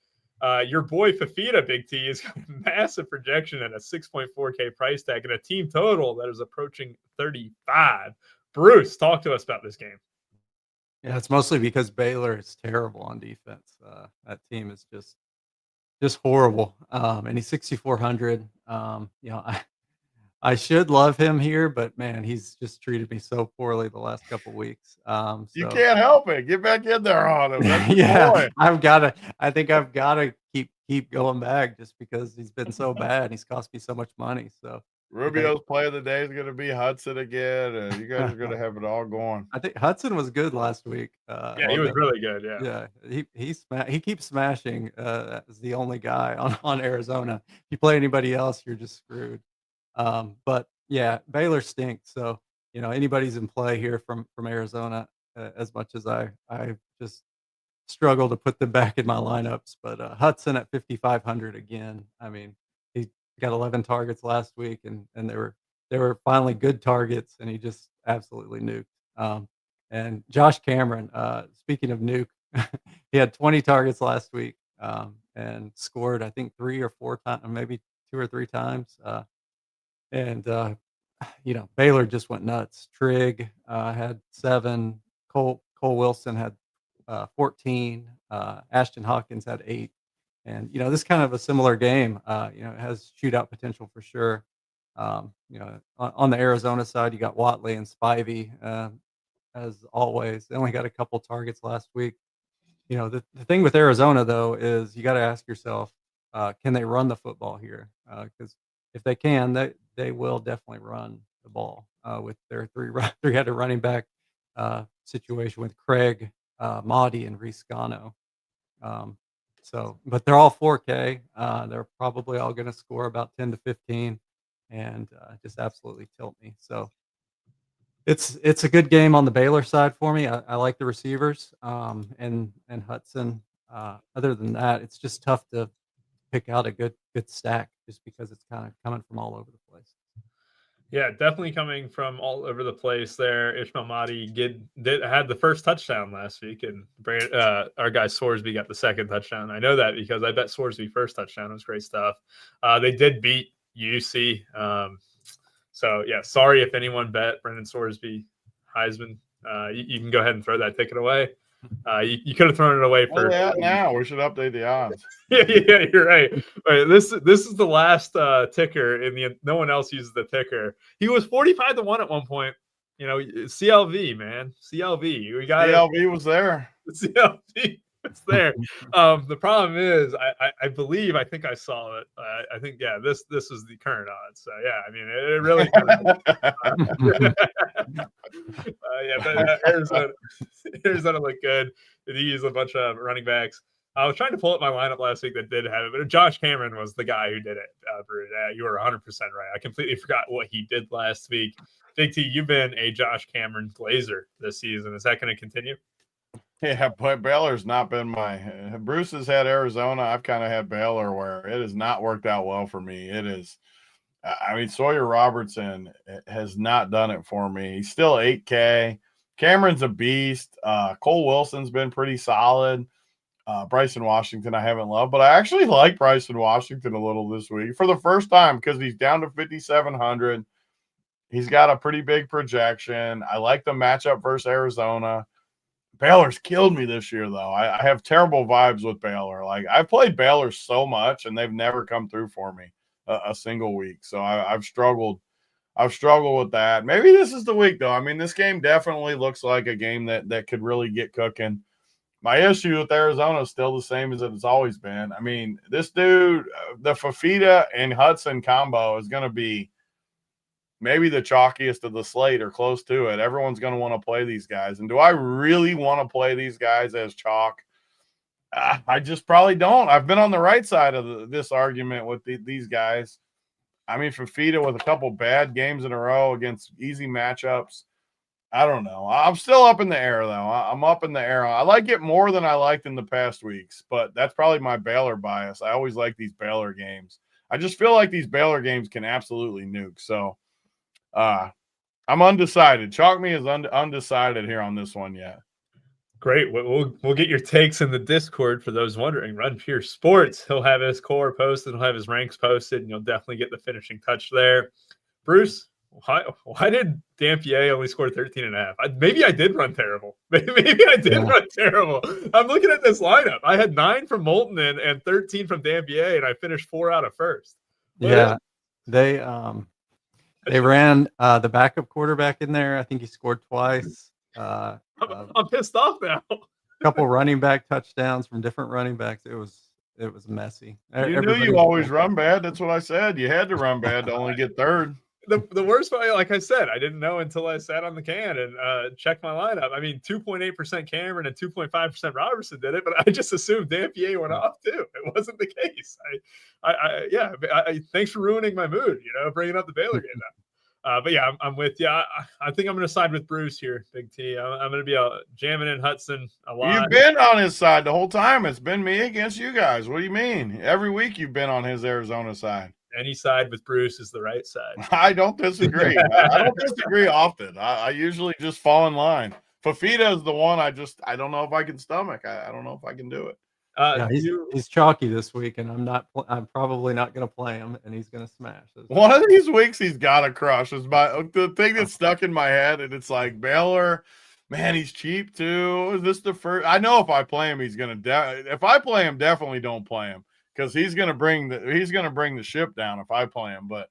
Your boy Fafita, Big T, has got a massive projection at a 6.4K price tag and a team total that is approaching 35. Bruce, talk to us about this game. Yeah, it's mostly because Baylor is terrible on defense. That team is just horrible. And he's 6,400. I should love him here, but man, he's just treated me so poorly the last couple of weeks. You can't help it. Get back in there on him. Yeah, I think I've got to keep going back just because he's been so bad. He's cost me so much money. So Rubio's play of the day is going to be Hudson again, and you guys are going to have it all going. I think Hudson was good last week. Yeah, he was really good. Yeah, he keeps smashing as the only guy on Arizona. If you play anybody else, you're just screwed. But yeah, Baylor stinks. So anybody's in play here from Arizona. As much as I just struggle to put them back in my lineups, but Hudson at 5,500 again. I mean, he got 11 targets last week, and they were finally good targets, and he just absolutely nuked. And Josh Cameron, speaking of nuke, he had 20 targets last week and scored I think 3 or 4 times, maybe 2 or 3 times. And Baylor just went nuts. Trigg had 7. Cole Wilson had 14. Ashton Hawkins had 8. And this kind of a similar game. It has shootout potential for sure. On the Arizona side, you got Watley and Spivey as always. They only got a couple targets last week. The thing with Arizona though is you got to ask yourself, can they run the football here? Because if they can, they will definitely run the ball with their three-headed running back situation with Craig, Mahdi, and Reese Gano. So, but they're all 4K. They're probably all going to score about 10 to 15 and just absolutely tilt me. So it's a good game on the Baylor side for me. I like the receivers and Hudson. Other than that, it's just tough to pick out a good stack just because it's kind of coming from all over the place. Yeah, definitely coming from all over the place there. Ishmael Mahdi had the first touchdown last week, and our guy Sorsby got the second touchdown. I know that because I bet Sorsby first touchdown. It was great stuff. They did beat UC. So, yeah, sorry if anyone bet Brendan Sorsby Heisman. You can go ahead and throw that ticket away. You could have thrown it away for now. We should update the odds. yeah, you're right. Right. This is the last ticker no one else uses the ticker. He was 45-1 at one point. You know, CLV, man. CLV. We got CLV was there. CLV was there. The problem is I think I saw it. I think this is the current odds. So yeah, I mean it really but Arizona looked good. They used a bunch of running backs. I was trying to pull up my lineup last week that did have it, but Josh Cameron was the guy who did it. Bruce. You were 100% right. I completely forgot what he did last week. Big T, you've been a Josh Cameron glazer this season. Is that going to continue? Yeah, but Baylor's not been Bruce has had Arizona. I've kind of had Baylor where it has not worked out well for me. It is, I mean, Sawyer Robertson has not done it for me. He's still 8K. Cameron's a beast. Cole Wilson's been pretty solid. Bryson Washington I haven't loved, but I actually like Bryson Washington a little this week for the first time because he's down to 5,700. He's got a pretty big projection. I like the matchup versus Arizona. Baylor's killed me this year, though. I have terrible vibes with Baylor. Like, I've played Baylor so much, and they've never come through for me a single week. So I've struggled. I've struggled with that. Maybe this is the week, though. I mean, this game definitely looks like a game that could really get cooking. My issue with Arizona is still the same as it's always been. I mean, this dude, the Fafita and Hudson combo is going to be maybe the chalkiest of the slate or close to it. Everyone's going to want to play these guys. And do I really want to play these guys as chalk? I just probably don't. I've been on the right side of this argument with these guys. I mean, Fafita with a couple bad games in a row against easy matchups. I don't know. I'm still up in the air, though. I'm up in the air. I like it more than I liked in the past weeks, but that's probably my Baylor bias. I always like these Baylor games. I just feel like these Baylor games can absolutely nuke. So I'm undecided. Chalk me as undecided here on this one yet. Great. We'll get your takes in the Discord for those wondering. Run Pure Sports. He'll have his core posted. He'll have his ranks posted, and you'll definitely get the finishing touch there. Bruce, why did Dampier only score 13.5? Maybe I did run terrible. Maybe I did run terrible. I'm looking at this lineup. I had 9 from Moulton and 13 from Dampier, and I finished 4 out of first. They ran the backup quarterback in there. I think he scored twice. I'm pissed off now. A couple running back touchdowns from different running backs. It was messy. You knew you always run bad. That's what I said. You had to run bad to only get third. The worst part, like I said, I didn't know until I sat on the can and checked my lineup. I mean, 2.8% Cameron and 2.5% Robertson did it, but I just assumed Dampier went off too. It wasn't the case. Thanks for ruining my mood, bringing up the Baylor game now. But yeah, I'm with you. I think I'm going to side with Bruce here, Big T. I'm going to be jamming in Hudson a lot. You've been on his side the whole time. It's been me against you guys. What do you mean? Every week you've been on his Arizona side. Any side with Bruce is the right side. I don't disagree. I don't disagree often. I usually just fall in line. Fafita is the one I don't know if I can stomach. I don't know if I can do it. He's chalky this week, and I'm probably not going to play him, and he's going to smash. One of these weeks he's got to crush. Is the thing that's stuck in my head, and it's like Baylor. Man, he's cheap too. Is this the first? I know if I play him, he's going to. If I play him, definitely don't play him. Because he's gonna bring the ship down if I play him. But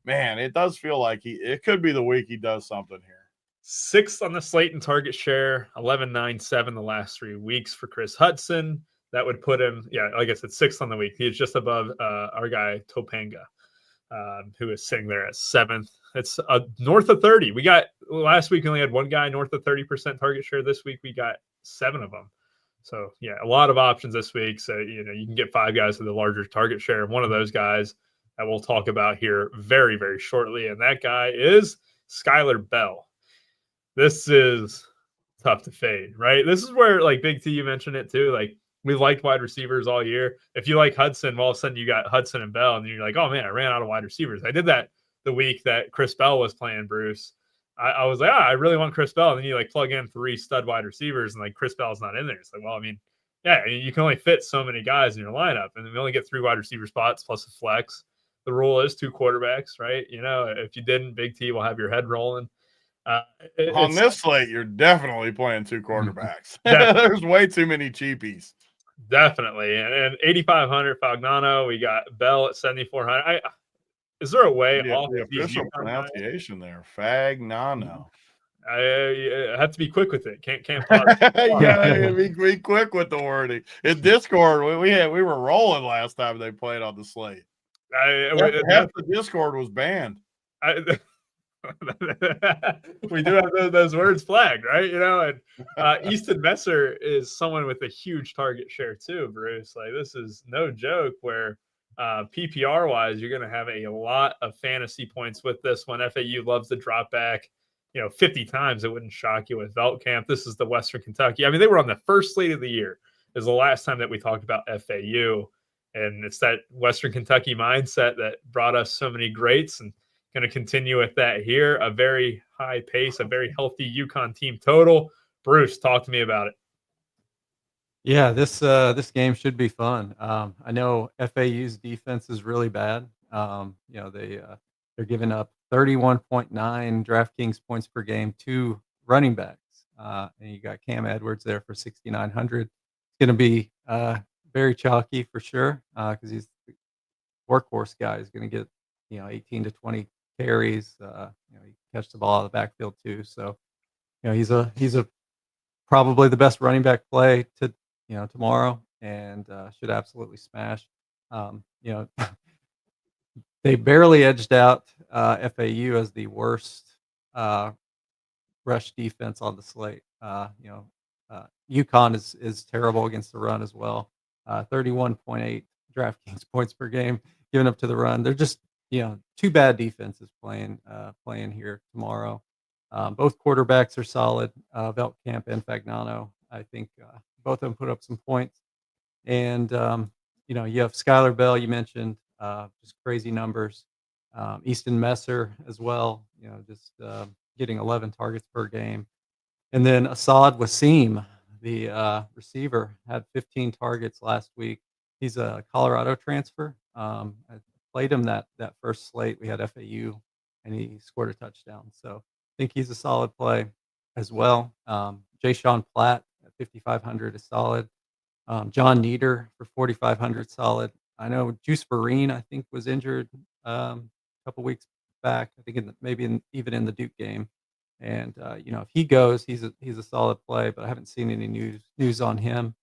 man, it does feel like it could be the week he does something here. 6th on the slate and target share, 11.97 the last 3 weeks for Chris Hudson. That would put him, like I said, 6th on the week. He's just above our guy Topanga, who is sitting there at 7th. It's north of 30. Last week we only had one guy north of 30% target share. This week we got 7 of them. So yeah, a lot of options this week. So, you can get 5 guys with a larger target share. And one of those guys that we'll talk about here very, very shortly. And that guy is Skylar Bell. This is tough to fade, right? This is where, like Big T, you mentioned it too. Like, we've liked wide receivers all year. If you like Hudson, well, all of a sudden you got Hudson and Bell, and you're like, oh man, I ran out of wide receivers. I did that the week that Chris Bell was playing, Bruce. I was like, I really want Chris Bell. And then you like plug in 3 stud wide receivers, and like Chris Bell's not in there. It's like, well, I mean, yeah, you can only fit so many guys in your lineup, and we only get 3 wide receiver spots plus a flex. The rule is 2 quarterbacks, right? If you didn't, Big T will have your head rolling. On this slate, you're definitely playing 2 quarterbacks. There's way too many cheapies. Definitely. And 8,500 Fagnano. We got Bell at 7,400. Is there a way off the of these official pronunciation there? Fagnano. I have to be quick with it. Can't pause. Yeah, be quick with the wording. In Discord, we were rolling last time they played on the slate. Half the Discord was banned. We do have those words flagged, right? And Easton Messer is someone with a huge target share too, Bruce. Like, this is no joke where PPR wise, you're going to have a lot of fantasy points with this one. FAU loves to drop back, 50 times. It wouldn't shock you with Velt Camp. This is the Western Kentucky. I mean, they were on the first slate of the year. Is the last time that we talked about FAU. And it's that Western Kentucky mindset that brought us so many greats, and going to continue with that here. A very high pace, a very healthy UConn team total. Bruce, talk to me about it. Yeah, this game should be fun. I know FAU's defense is really bad. They're giving up 31.9 DraftKings points per game to running backs, and you got Cam Edwards there for 6,900. It's going to be very chalky for sure because he's the workhorse guy. He's going to get 18 to 20 carries. He catch the ball out of the backfield too. So he's a probably the best running back play to tomorrow, and should absolutely smash. They barely edged out FAU as the worst rush defense on the slate. UConn is terrible against the run as well. 31.8 DraftKings points per game given up to the run. They're just 2 bad defenses playing here tomorrow. Both quarterbacks are solid. Veltkamp and Fagnano. I think both of them put up some points. And you have Skylar Bell. You mentioned just crazy numbers. Easton Messer as well. Just getting 11 targets per game. And then Assad Wasim, the receiver, had 15 targets last week. He's a Colorado transfer. I played him that first slate. We had FAU, and he scored a touchdown. So I think he's a solid play as well. Jay-Sean Platt at 5,500 is solid. John Nieder for 4,500 solid. I know Juice Vereen, I think, was injured a couple weeks back. I think even in the Duke game. And if he goes, he's a solid play. But I haven't seen any news on him.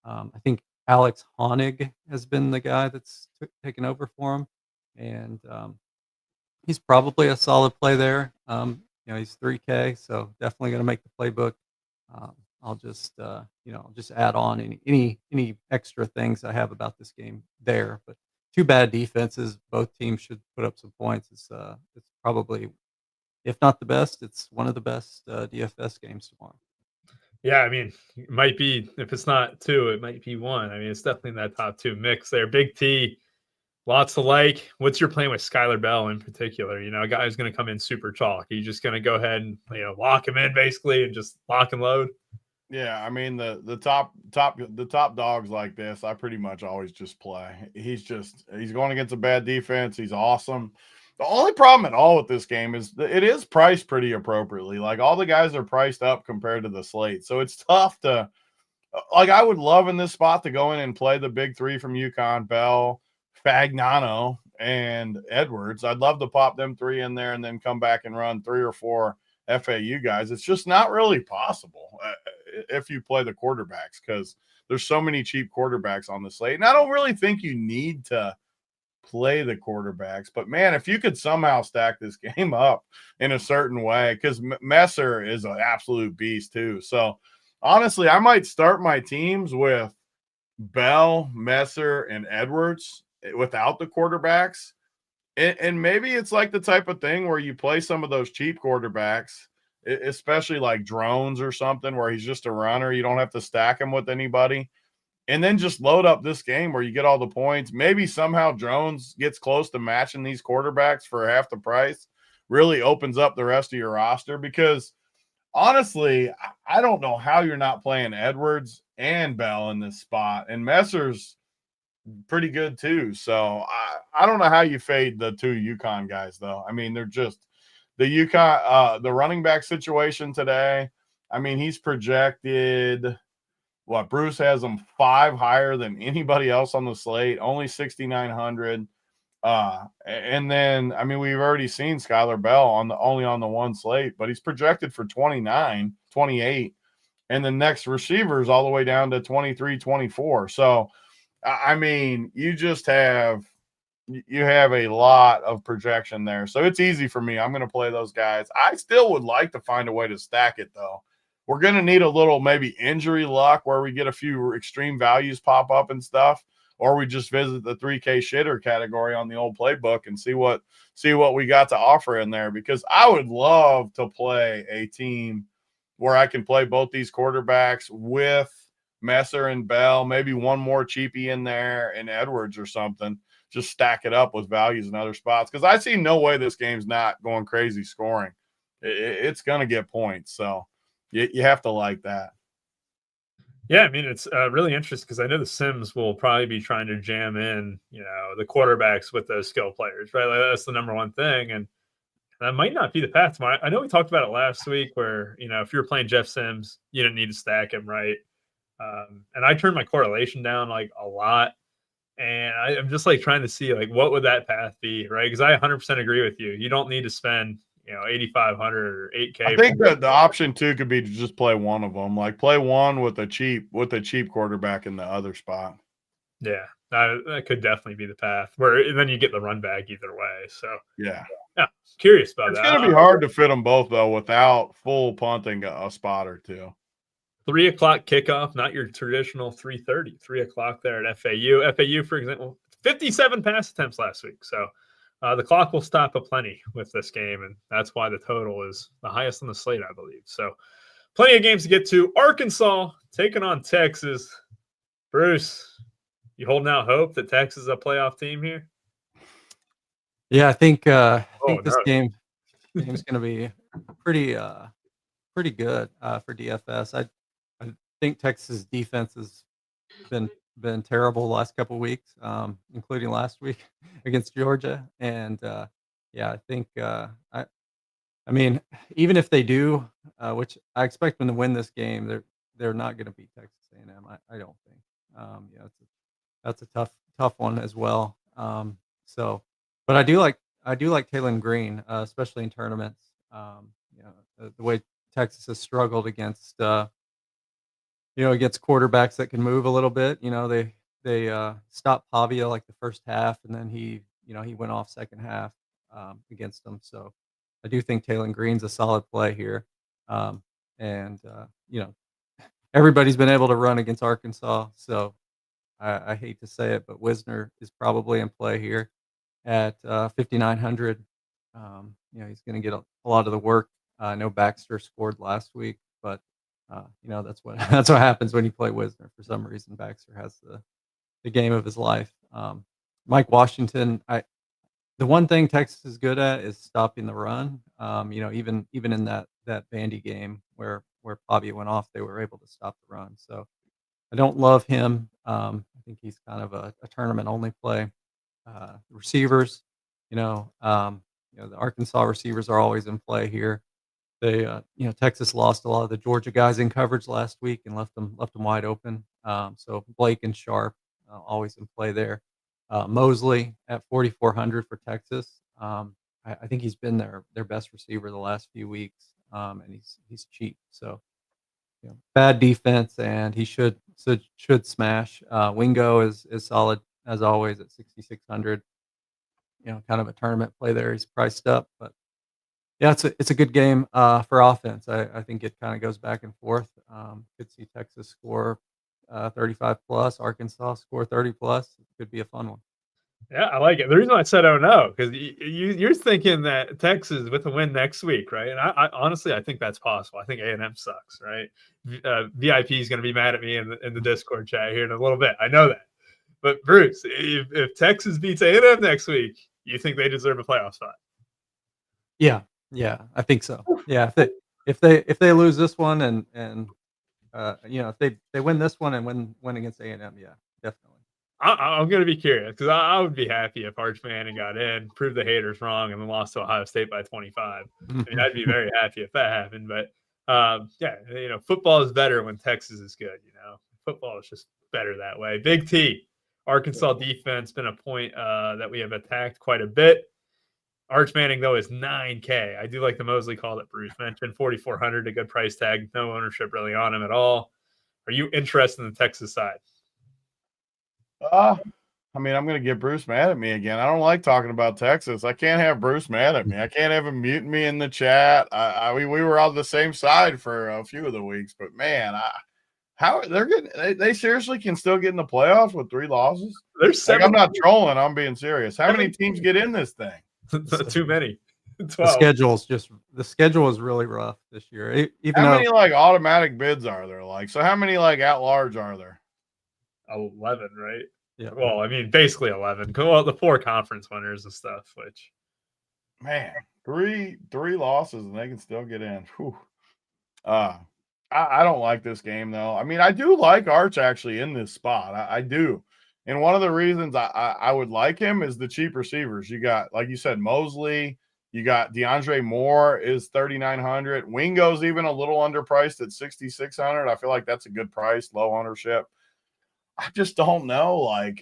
I think Alex Honig has been the guy that's taken over for him, and he's probably a solid play there. He's 3K, so definitely going to make the playbook. I'll just add on any extra things I have about this game there. But 2 bad defenses, both teams should put up some points. It's probably, if not the best, it's one of the best DFS games tomorrow. Yeah, I mean, it might be, if it's not 2, it might be 1. I mean, it's definitely in that top 2 mix there. Big T, lots to like. What's your plan with Skylar Bell in particular? A guy who's going to come in super chalk. Are you just going to go ahead and lock him in basically and just lock and load? Yeah, I mean the top dogs like this, I pretty much always just play. He's going against a bad defense. He's awesome. The only problem at all with this game is that it is priced pretty appropriately. Like, all the guys are priced up compared to the slate. So it's tough to, I would love in this spot to go in and play the big 3 from UConn, Bell, Fagnano, and Edwards. I'd love to pop them 3 in there and then come back and run 3 or 4 FAU guys. It's just not really possible if you play the quarterbacks, because there's so many cheap quarterbacks on the slate. And I don't really think you need to play the quarterbacks, but man, if you could somehow stack this game up in a certain way, because Messer is an absolute beast too. So honestly, I might start my teams with Bell, Messer, and Edwards without the quarterbacks. And maybe it's like the type of thing where you play some of those cheap quarterbacks, especially like Drones or something where he's just a runner. You don't have to stack him with anybody. And then just load up this game where you get all the points. Maybe somehow Drones gets close to matching these quarterbacks for half the price. Really opens up the rest of your roster because honestly, I don't know how you're not playing Edwards and Bell in this spot. And Messer's pretty good too. So I don't know how you fade the two UConn guys though. I mean, they're just the UConn the running back situation today. I mean, he's projected Bruce has him 5 higher than anybody else on the slate, only 6,900. And then I mean, we've already seen Skylar Bell only on the one slate, but he's projected for 29, 28, and the next receivers all the way down to 23, 24. So I mean, you have a lot of projection there. So it's easy for me. I'm going to play those guys. I still would like to find a way to stack it though. We're going to need a little maybe injury luck where we get a few extreme values pop up and stuff, or we just visit the 3K shitter category on the old playbook and see what we got to offer in there, because I would love to play a team where I can play both these quarterbacks with Messer and Bell, maybe one more cheapie in there and Edwards or something. Just stack it up with values in other spots, because I see no way this game's not going crazy scoring. It's going to get points. So you have to like that. Yeah, I mean, it's really interesting because I know the Sims will probably be trying to jam in, the quarterbacks with those skill players, right? Like, that's the number one thing. And that might not be the path tomorrow. I know we talked about it last week where, if you're playing Jeff Sims, you didn't need to stack him, right? And I turned my correlation down like a lot. And I'm just like trying to see like what would that path be, right? Because I 100% agree with you. You don't need to spend 8,500 or 8K. I think that the option too could be to just play one of them, like play one with a cheap quarterback in the other spot. Yeah, that could definitely be the path where then you get the run back either way. So yeah, curious about that. It's going to be hard to fit them both though without full punting a spot or two. 3 o'clock kickoff, not your traditional 3:30. 3 o'clock there at FAU. FAU, for example, 57 pass attempts last week. So the clock will stop aplenty with this game, and that's why the total is the highest on the slate, I believe. So plenty of games to get to. Arkansas taking on Texas. Bruce, you holding out hope that Texas is a playoff team here? Yeah, I think this game's going to be pretty good for DFS. I think Texas defense has been terrible the last couple of weeks, including last week against Georgia. And I think I mean, even if they do, which I expect them to win this game, they're not going to beat Texas A&M. I don't think. That's a tough one as well. But I do like Taylor Green, especially in tournaments. The way Texas has struggled against against quarterbacks that can move a little bit. They stopped Pavia like the first half, and then he went off second half against them. So I do think Taylor Green's a solid play here. Everybody's been able to run against Arkansas, so I hate to say it, but Wisner is probably in play here at 5,900. He's going to get a lot of the work. I know Baxter scored last week, but that's what happens when you play Wisner. For some reason, Baxter has the game of his life. Mike Washington, the one thing Texas is good at is stopping the run. Even in that Vandy game where Pavia went off, they were able to stop the run. So I don't love him. I think he's kind of a tournament only play. Receivers, the Arkansas receivers are always in play here. They, Texas lost a lot of the Georgia guys in coverage last week and left them wide open. So Blake and Sharp always in play there. Mosley at 4,400 for Texas. I think he's been their best receiver the last few weeks, and he's cheap. So bad defense, and he should smash. Wingo is solid as always at 6,600. Kind of a tournament play there. He's priced up, but Yeah, it's a good game for offense. I think it kind of goes back and forth. Could see Texas score 35 plus, Arkansas score 30 plus. It could be a fun one. Yeah, I like it. The reason I said oh no, because you're thinking that Texas with a win next week, right? And I honestly I think that's possible. I think A&M sucks, right? VIP is going to be mad at me in the Discord chat here in a little bit. I know that. But Bruce, if Texas beats A&M next week, you think they deserve a playoff spot? Yeah, I think so. Yeah, if they lose this one and if they win this one and win against A&M, yeah, definitely. I'm going to be curious because I would be happy if Arch Manning got in, proved the haters wrong, and then lost to Ohio State by 25. I mean, I'd be very happy if that happened. But yeah, football is better when Texas is good. Football is just better that way. Big T, Arkansas defense been a point that we have attacked quite a bit. Arch Manning, though, is $9K. I do like the Mosley call that Bruce mentioned. 4,400, a good price tag. No ownership really on him at all. Are you interested in the Texas side? I mean, I'm going to get Bruce mad at me again. I don't like talking about Texas. I can't have Bruce mad at me. I can't have him muting me in the chat. We were on the same side for a few of the weeks, but man, how they're getting? They seriously can still get in the playoffs with 3 losses. There's 7. I'm not trolling. I'm being serious. How many teams get in this thing? Too many. 12. The schedule is really rough this year. How many like automatic bids are there? So how many like at large are there? 11, right? Yeah. Well, I mean, basically 11. Well, the 4 conference winners and stuff, which, man, three losses and they can still get in. Whew. I don't like this game though. I mean, I do like Arch actually in this spot. I do. And one of the reasons I would like him is the cheap receivers. You got, like you said, Mosley. You got DeAndre Moore is 3,900. Wingo's even a little underpriced at 6,600. I feel like that's a good price, low ownership. I just don't know.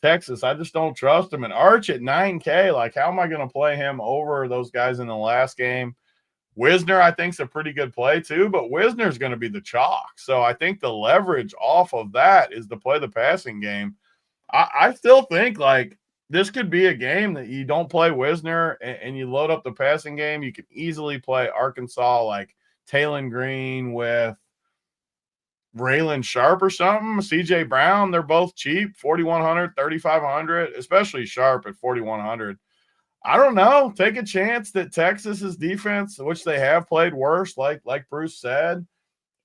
Texas, I just don't trust him. And Arch at 9K, how am I going to play him over those guys in the last game? Wisner, I think, is a pretty good play too, but Wisner's going to be the chalk. So I think the leverage off of that is to play the passing game. I still think this could be a game that you don't play Wisner and you load up the passing game. You can easily play Arkansas Taylon Green with Raylan Sharp or something. CJ Brown, they're both cheap, 4,100, 3,500, especially Sharp at 4,100. I don't know. Take a chance that Texas's defense, which they have played worse, like Bruce said.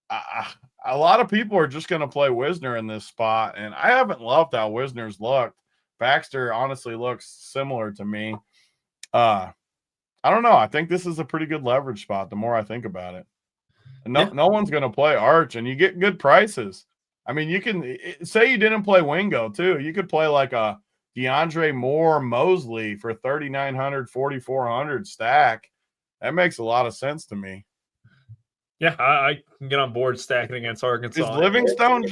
A lot of people are just going to play Wisner in this spot, and I haven't loved how Wisner's looked. Baxter honestly looks similar to me. I don't know. I think this is a pretty good leverage spot the more I think about it. No one's going to play Arch, and you get good prices. I mean, you can say you didn't play Wingo, too. You could play a DeAndre Moore Mosley for 3,900, 4,400 stack. That makes a lot of sense to me. Yeah, I can get on board stacking against Arkansas. Is Livingstone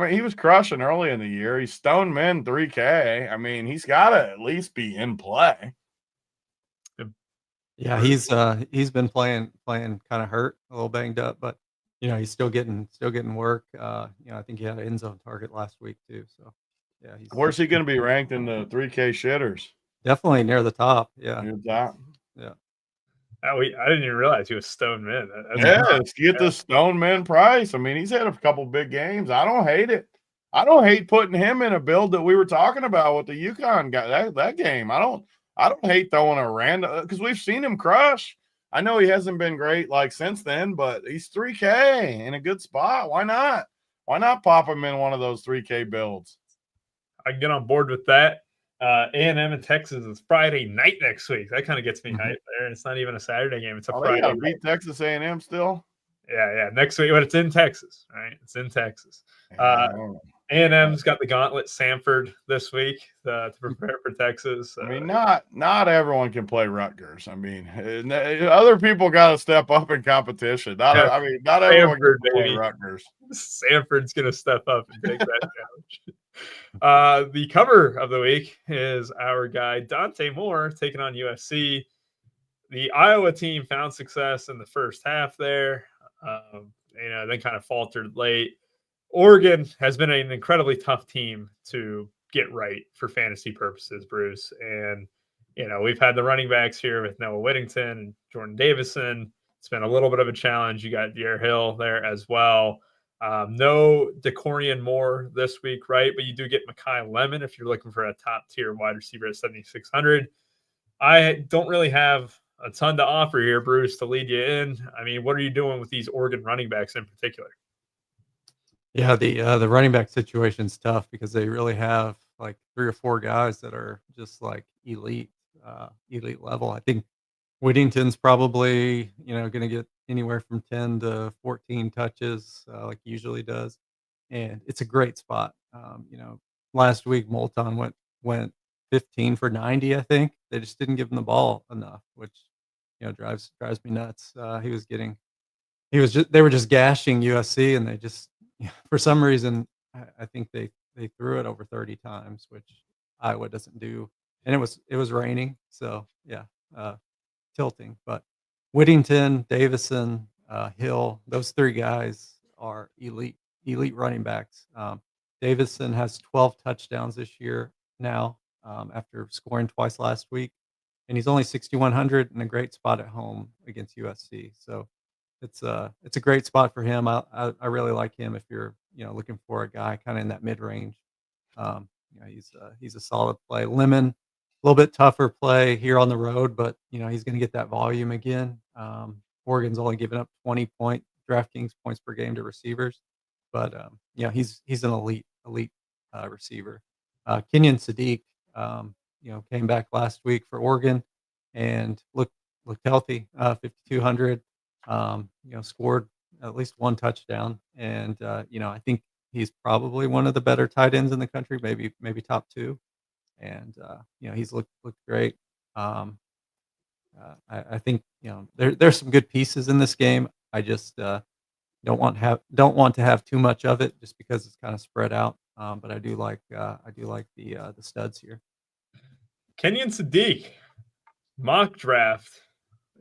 he was crushing early in the year. He's Stone Men 3K. I mean, he's got to at least be in play. Yeah, he's been playing kind of hurt, a little banged up, but he's still getting work. I think he had an end zone target last week too. So yeah, where's he going to be ranked in the 3K shitters? Definitely near the top. Yeah, near the top. Yeah. I didn't even realize he was Stone Men. Let's get the Stone Men price. I mean, he's had a couple big games. I don't hate it. I don't hate putting him in a build that we were talking about with the UConn guy. That game, I don't hate throwing a random because we've seen him crush. I know he hasn't been great since then, but he's 3K in a good spot. Why not? Why not pop him in one of those 3K builds? I can get on board with that. A&M and Texas is Friday night next week. That kind of gets me hyped there. It's not even a Saturday game. It's a Friday. They beat Texas A&M still? Yeah. Next week, but it's in Texas, right? It's in Texas. A&M's got the gauntlet Samford this week to prepare for Texas. I mean, not everyone can play Rutgers. I mean, other people got to step up in competition. Not everyone can play Rutgers. Samford's going to step up and take that challenge. The cover of the week is our guy Dante Moore taking on USC. The Iowa team found success in the first half there, then kind of faltered late. Oregon has been an incredibly tough team to get right for fantasy purposes, Bruce. And we've had the running backs here with Noah Whittington and Jordan Davison. It's been a little bit of a challenge. You got De'Aaron Hill there as well. No DeCorian Moore this week, right? But you do get Mekhi Lemon if you're looking for a top-tier wide receiver at 7,600. I don't really have a ton to offer here, Bruce, to lead you in. I mean, what are you doing with these Oregon running backs in particular? Yeah, the running back situation's tough because they really have like 3 or 4 guys that are just like elite level. I think Whittington's probably, going to get anywhere from 10 to 14 touches, like he usually does, and it's a great spot. Last week Moulton went 15 for 90. I think they just didn't give him the ball enough, which drives me nuts. They were just gashing USC, and they just for some reason I think they threw it over 30 times, which Iowa doesn't do, and it was raining, so yeah. Tilting, but Whittington, Davison, Hill, those 3 guys are elite running backs. Davison has 12 touchdowns this year now, after scoring twice last week, and he's only 6,100 and a great spot at home against USC. So it's a great spot for him. I really like him if you're looking for a guy kind of in that mid range. He's a solid play. Lemon, a little bit tougher play here on the road, but he's going to get that volume again. Oregon's only given up 20 DraftKings points per game to receivers, but he's an elite receiver. Kenyon Sadiq, came back last week for Oregon and looked healthy. 5,200. Scored at least 1 touchdown, and I think he's probably one of the better tight ends in the country, maybe top 2. And he's looked great. I think there's some good pieces in this game. I just don't want to have too much of it just because it's kind of spread out. But I do like the studs here. Kenyon Sadiq, mock draft.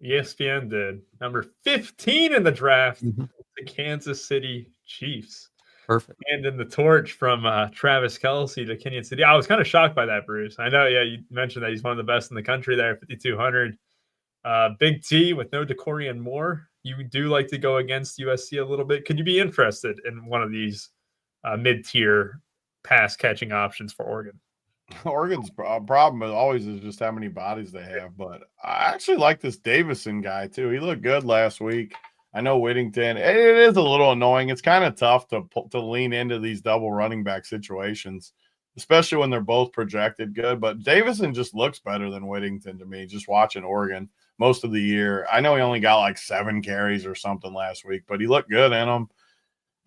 ESPN did number 15 in the draft. The Kansas City Chiefs. Perfect. And in the torch from Travis Kelce to Kenyon City. I was kind of shocked by that, Bruce. I know, you mentioned that he's one of the best in the country there, 5,200. Big T with no DeCorian Moore. You do like to go against USC a little bit. Could you be interested in one of these mid-tier pass-catching options for Oregon? Oregon's problem always is just how many bodies they have. But I actually like this Davison guy, too. He looked good last week. I know Whittington. It is a little annoying. It's kind of tough to lean into these double running back situations, especially when they're both projected good. But Davison just looks better than Whittington to me, just watching Oregon most of the year. I know he only got like 7 carries or something last week, but he looked good in them.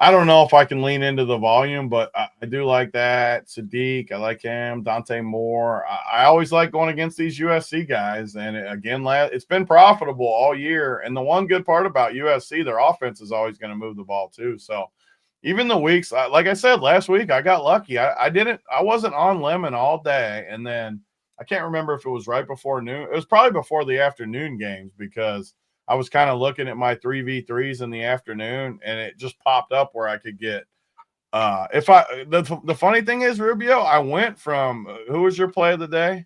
I don't know if I can lean into the volume, but I do like that. Sadiq, I like him. Dante Moore. I always like going against these USC guys. And again, it's been profitable all year. And the one good part about USC, their offense is always going to move the ball too. So even the weeks, like I said, last week, I got lucky. I wasn't on Lemon all day. And then I can't remember if it was right before noon. It was probably before the afternoon games because I was kind of looking at my 3v3s in the afternoon, and it just popped up where I could get. The funny thing is, Rubio, I went from who was your play of the day?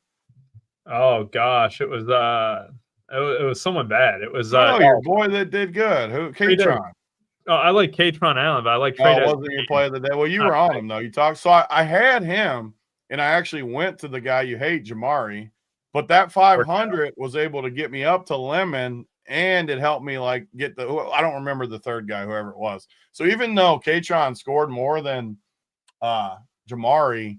Oh gosh, it was someone bad. It was your boy that did good. Who? Katron. Oh, I like Katron Allen, but I like Trey. Oh, wasn't your play of the day? Well, you were on him though. You talked. So I had him, and I actually went to the guy you hate, Jamari. But that 500 was able to get me up to Lemon. And it helped me like get I don't remember the third guy, whoever it was. So even though Katron scored more than Jamari,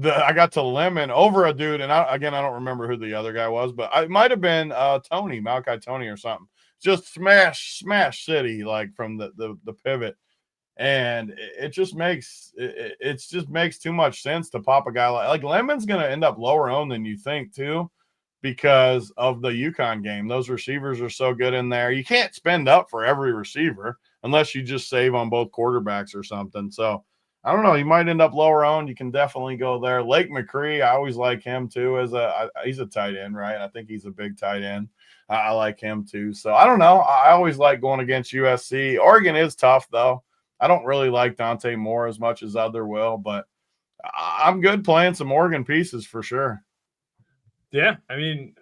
I got to Lemon over a dude. And I don't remember who the other guy was, but it might have been Malachi Tony or something. Just smash city, like from the pivot. And it just makes too much sense to pop a guy like Lemon's going to end up lower owned than you think too. Because of the UConn game. Those receivers are so good in there. You can't spend up for every receiver unless you just save on both quarterbacks or something. So, I don't know. You might end up lower owned. You can definitely go there. Lake McCree, I always like him too. He's a tight end, right? I think he's a big tight end. I like him too. So, I don't know. I always like going against USC. Oregon is tough, though. I don't really like Dante Moore as much as other will, but I'm good playing some Oregon pieces for sure. Yeah, I mean,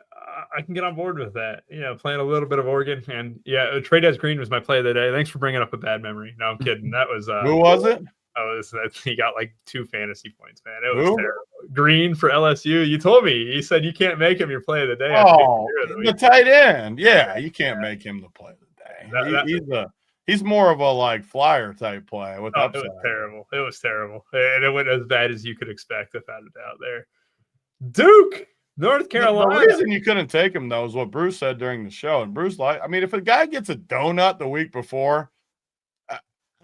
I can get on board with that. Playing a little bit of Oregon, and yeah, Trey Green was my play of the day. Thanks for bringing up a bad memory. No, I'm kidding. That was Who was it? He got like 2 fantasy points, man. It was Who? terrible. Green for LSU. You told me. You said you can't make him your play of the day. Oh, the tight end. Yeah, you can't make him the play of the day. He's more of a like flyer type play with upside. It was terrible. It was terrible, and it went as bad as you could expect without a doubt. There, Duke, North Carolina. The reason you couldn't take him though is what Bruce said during the show, and Bruce if a guy gets a donut the week before.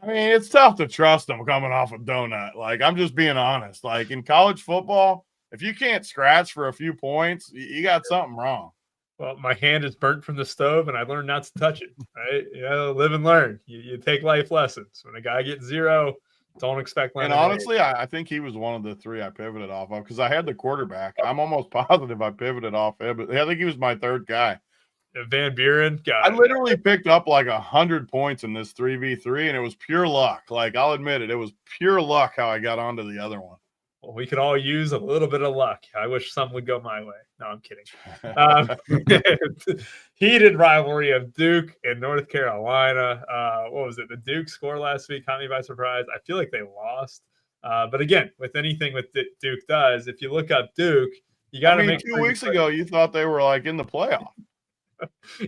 I mean, it's tough to trust him coming off a donut. Like, I'm just being honest. Like, in college football, if you can't scratch for a few points, you got something wrong. Well, my hand is burnt from the stove, and I learned not to touch it, right? Live and learn. You take life lessons. When a guy gets 0, don't expect lemonade. And honestly, I think he was one of the 3 I pivoted off of because I had the quarterback. I'm almost positive I pivoted off him. But I think he was my 3rd guy. Van Buren. I literally picked up like 100 points in this 3v3, and it was pure luck. Like, I'll admit it was pure luck how I got onto the other one. Well, we could all use a little bit of luck. I wish some would go my way. No, I'm kidding. Heated rivalry of Duke and North Carolina. What was it? The Duke score last week caught me by surprise. I feel like they lost. But again, with anything with Duke does, if you look up Duke, you got to make 2 weeks ago, you thought they were like in the playoff.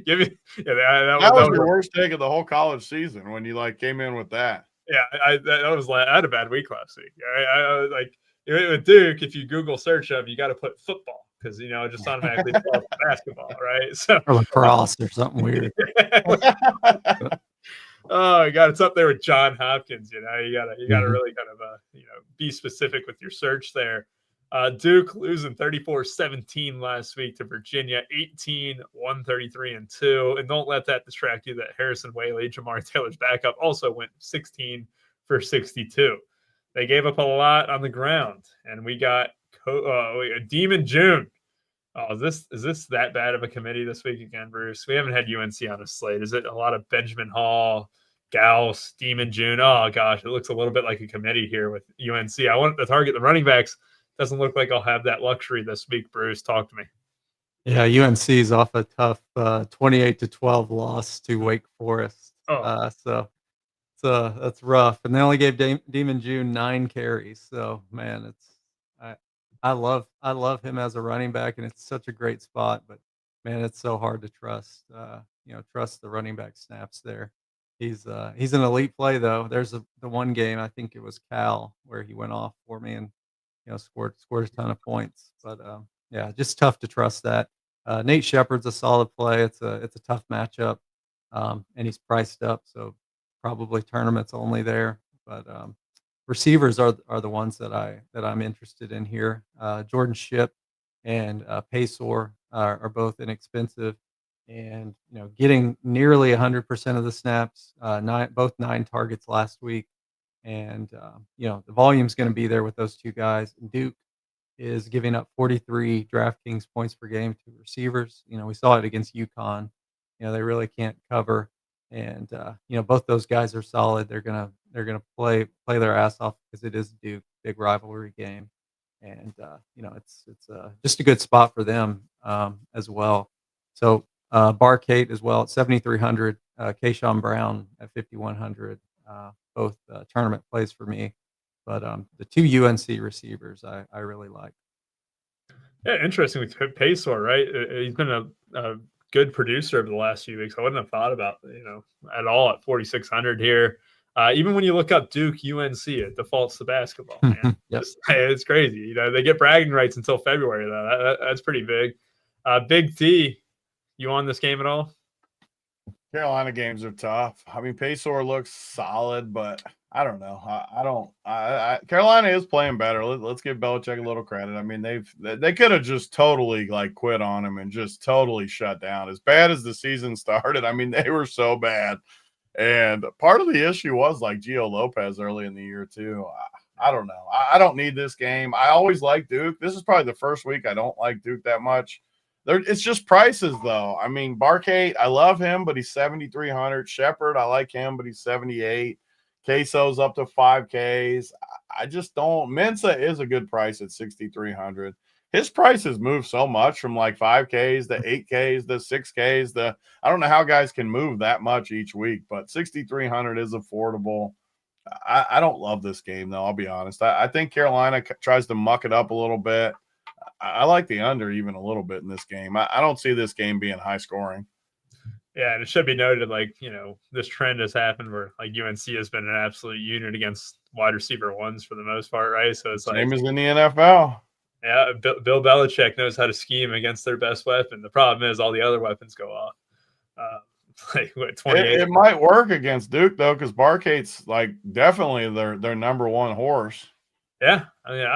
That was your worst take of the whole college season when you like came in with that. Yeah, I had a bad week last week. I was like with Duke, if you Google search them, you got to put football because it just automatically falls to basketball, right? So or lacrosse or something weird. Oh God, it's up there with John Hopkins. You gotta really kind of be specific with your search there. Duke losing 34-17 last week to Virginia, 18, 133 and 2. And don't let that distract you that Harrison Whaley, Jamar Taylor's backup, also went 16 for 62. They gave up a lot on the ground, and we got Demon June. Oh, is this that bad of a committee this week again, Bruce? We haven't had UNC on a slate. Is it a lot of Benjamin Hall, Gauss, Demon June? Oh gosh, it looks a little bit like a committee here with UNC. I want to target the running backs. Doesn't look like I'll have that luxury this week, Bruce. Talk to me. Yeah, UNC is off a tough 28-12 loss to Wake Forest. So that's rough. And they only gave Demon June 9 carries. So man, I love him as a running back, and it's such a great spot. But man, it's so hard to trust. Trust the running back snaps there. He's an elite play though. There's the one game, I think it was Cal, where he went off for me and scored a ton of points. But yeah, just tough to trust that. Nate Shepard's a solid play. It's a tough matchup, and he's priced up, so probably tournaments only there. But receivers are the ones that I'm interested in here. Jordan Shipp and Paysor are both inexpensive, and getting nearly 100% of the snaps. Both 9 targets last week. And, the volume's going to be there with those 2 guys. Duke is giving up 43 DraftKings points per game to receivers. We saw it against UConn. They really can't cover. And, both those guys are solid. They're going to play their ass off because it is Duke, big rivalry game. And, it's just a good spot for them as well. So Barcate as well at 7,300, Keyshawn Brown at 5,100. Both tournament plays for me, but the 2 UNC receivers I really like. Yeah, interesting with Paysor, right? He's been a good producer over the last few weeks. I wouldn't have thought about at all at 4,600 here. Even when you look up Duke UNC, it defaults to basketball. Man. Yep. It's crazy. They get bragging rights until February though. That's pretty big. Big T, you on this game at all? Carolina games are tough. I mean, Paysor looks solid, but I don't know. Carolina is playing better. Let's give Belichick a little credit. I mean, they could have just totally like quit on him and just totally shut down. As bad as the season started, I mean, they were so bad. And part of the issue was like Gio Lopez early in the year too. I don't know. I don't need this game. I always like Duke. This is probably the first week I don't like Duke that much. It's just prices, though. I mean, Barcate, I love him, but he's 7,300. Shepard, I like him, but he's 78. Queso's up to 5Ks. I just don't. Mensa is a good price at 6,300. his prices move so much from like 5Ks to 8Ks to 6Ks. I don't know how guys can move that much each week, but 6,300 is affordable. I don't love this game, though. I'll be honest. I think Carolina tries to muck it up a little bit. I like the under even a little bit in this game. I don't see this game being high scoring. Yeah, and it should be noted, like, this trend has happened where like UNC has been an absolute unit against wide receiver ones for the most part, right? So it's Same as in the NFL. Yeah, Bill Belichick knows how to scheme against their best weapon. The problem is all the other weapons go off. Like what, 28? It might work against Duke though, because Barcade's like definitely their number one horse. Yeah, I mean,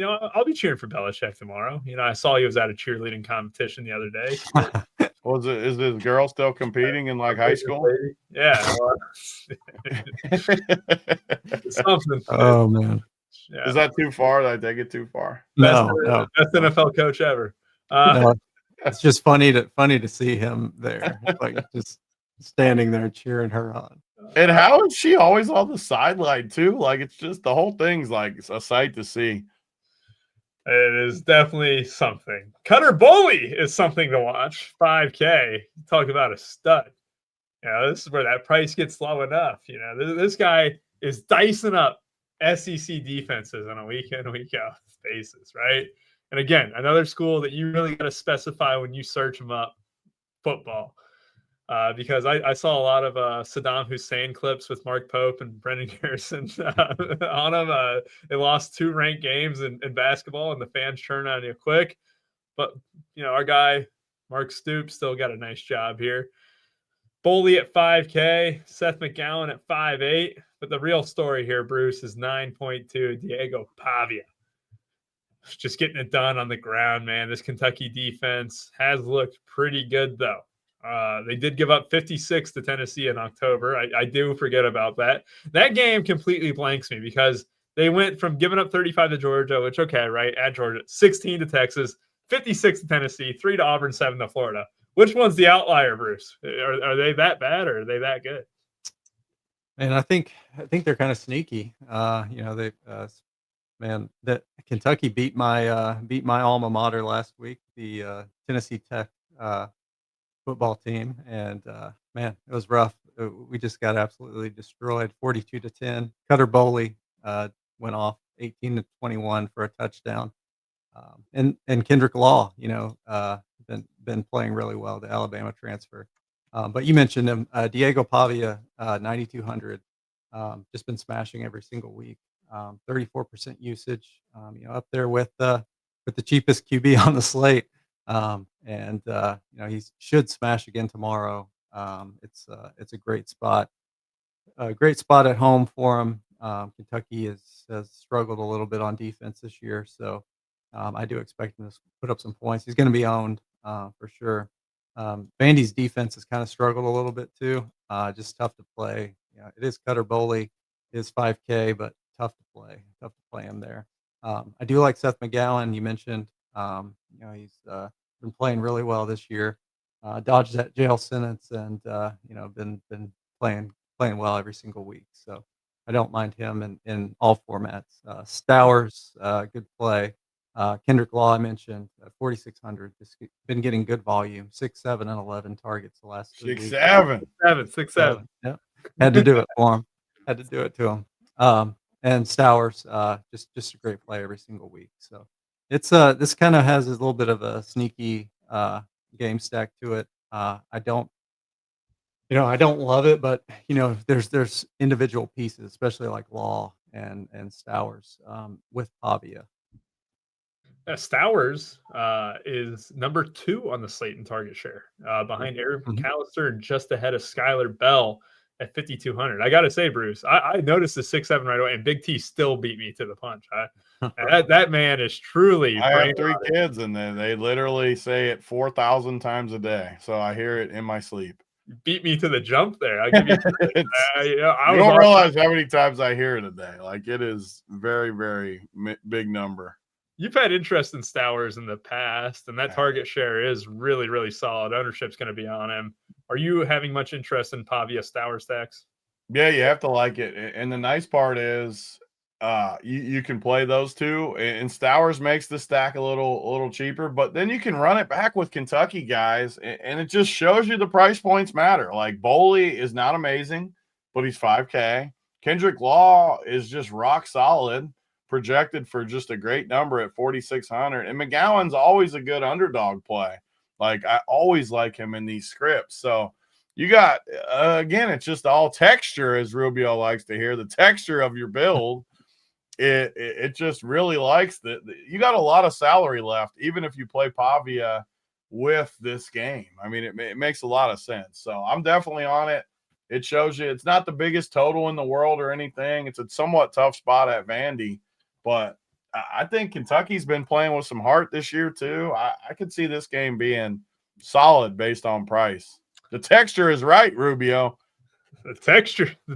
I'll be cheering for Belichick tomorrow. I saw he was at a cheerleading competition the other day. Is this girl still competing in like high school? Yeah. Something. Oh man. Yeah. Is that too far? Did I take it too far? No. Best NFL coach ever. No, it's just funny to see him there, like just standing there cheering her on. And how is she always on the sideline too? Like it's just the whole thing's like a sight to see. It is definitely something. Cutter Boley is something to watch. 5K. Talk about a stud. This is where that price gets low enough. This guy is dicing up SEC defenses on a week in, week out basis, right? And again, another school that you really got to specify when you search them up, football. Because I saw a lot of Saddam Hussein clips with Mark Pope and Brendan Garrison on them. They lost 2 ranked games in basketball, and the fans turn on you quick. But, our guy, Mark Stoops, still got a nice job here. Boley at 5K, Seth McGowan at 5.8. But the real story here, Bruce, is 9.2, Diego Pavia. Just getting it done on the ground, man. This Kentucky defense has looked pretty good, though. They did give up 56 to Tennessee in October. I do forget about that. That game completely blanks me because they went from giving up 35 to Georgia, which, okay, right, at Georgia, 16 to Texas, 56 to Tennessee, 3 to Auburn, 7 to Florida. Which one's the outlier, Bruce? Are they that bad or are they that good? And I think they're kind of sneaky. That Kentucky beat my alma mater last week, the Tennessee Tech football team, and man, it was rough. We just got absolutely destroyed, 42-10. Cutter Boley went off 18-21 for a touchdown, and Kendrick Law, been playing really well, the Alabama transfer. But you mentioned him, Diego Pavia, 9,200, just been smashing every single week. 34% usage, up there with the cheapest QB on the slate. He should smash again tomorrow. It's a great spot. A great spot at home for him. Kentucky has struggled a little bit on defense this year, so I do expect him to put up some points. He's going to be owned for sure. Vandy's defense has kind of struggled a little bit too. Just tough to play. It is Cutter Boley, is 5K, but tough to play him there. I do like Seth McGowan. You mentioned, he's been playing really well this year. Dodged that jail sentence and been playing well every single week. So I don't mind him in all formats. Stowers, good play. Kendrick Law, I mentioned, 4,600. Just been getting good volume. 6, 7, and 11 targets the last 3 weeks. 6, 7. Yeah, had to do it for him. Had to do it to him. And Stowers, just a great play every single week. So it's this kind of has a little bit of a sneaky game stack to it. I don't love it, but there's individual pieces, especially like Law and Stowers with Pavia. Stowers is number 2 on the slate in target share, behind Eric McAllister and just ahead of Skylar Bell at 5,200. I got to say, Bruce, I noticed the 6-7 right away, and Big T still beat me to the punch. That man is truly. I have 3 kids, and they literally say it 4,000 times a day, so I hear it in my sleep. Beat me to the jump there. I'll give you. You don't realize how many times I hear it a day. Like it is very, very big number. You've had interest in Stowers in the past, and that target share is really, really solid. Ownership's going to be on him. Are you having much interest in Pavia Stowers stacks? Yeah, you have to like it. And the nice part is you can play those two, and Stowers makes the stack a little cheaper, but then you can run it back with Kentucky guys, and it just shows you the price points matter. Like Boley is not amazing, but he's 5K. Kendrick Law is just rock solid, projected for just a great number at 4,600. And McGowan's always a good underdog play. Like I always like him in these scripts. So you got again, it's just all texture, as Rubio likes to hear, the texture of your build. It just really likes that you got a lot of salary left, even if you play Pavia with this game. I mean, it makes a lot of sense. So I'm definitely on it. It shows you it's not the biggest total in the world or anything. It's a somewhat tough spot at Vandy, but I think Kentucky's been playing with some heart this year too. I could see this game being solid based on price. The texture is right, Rubio. The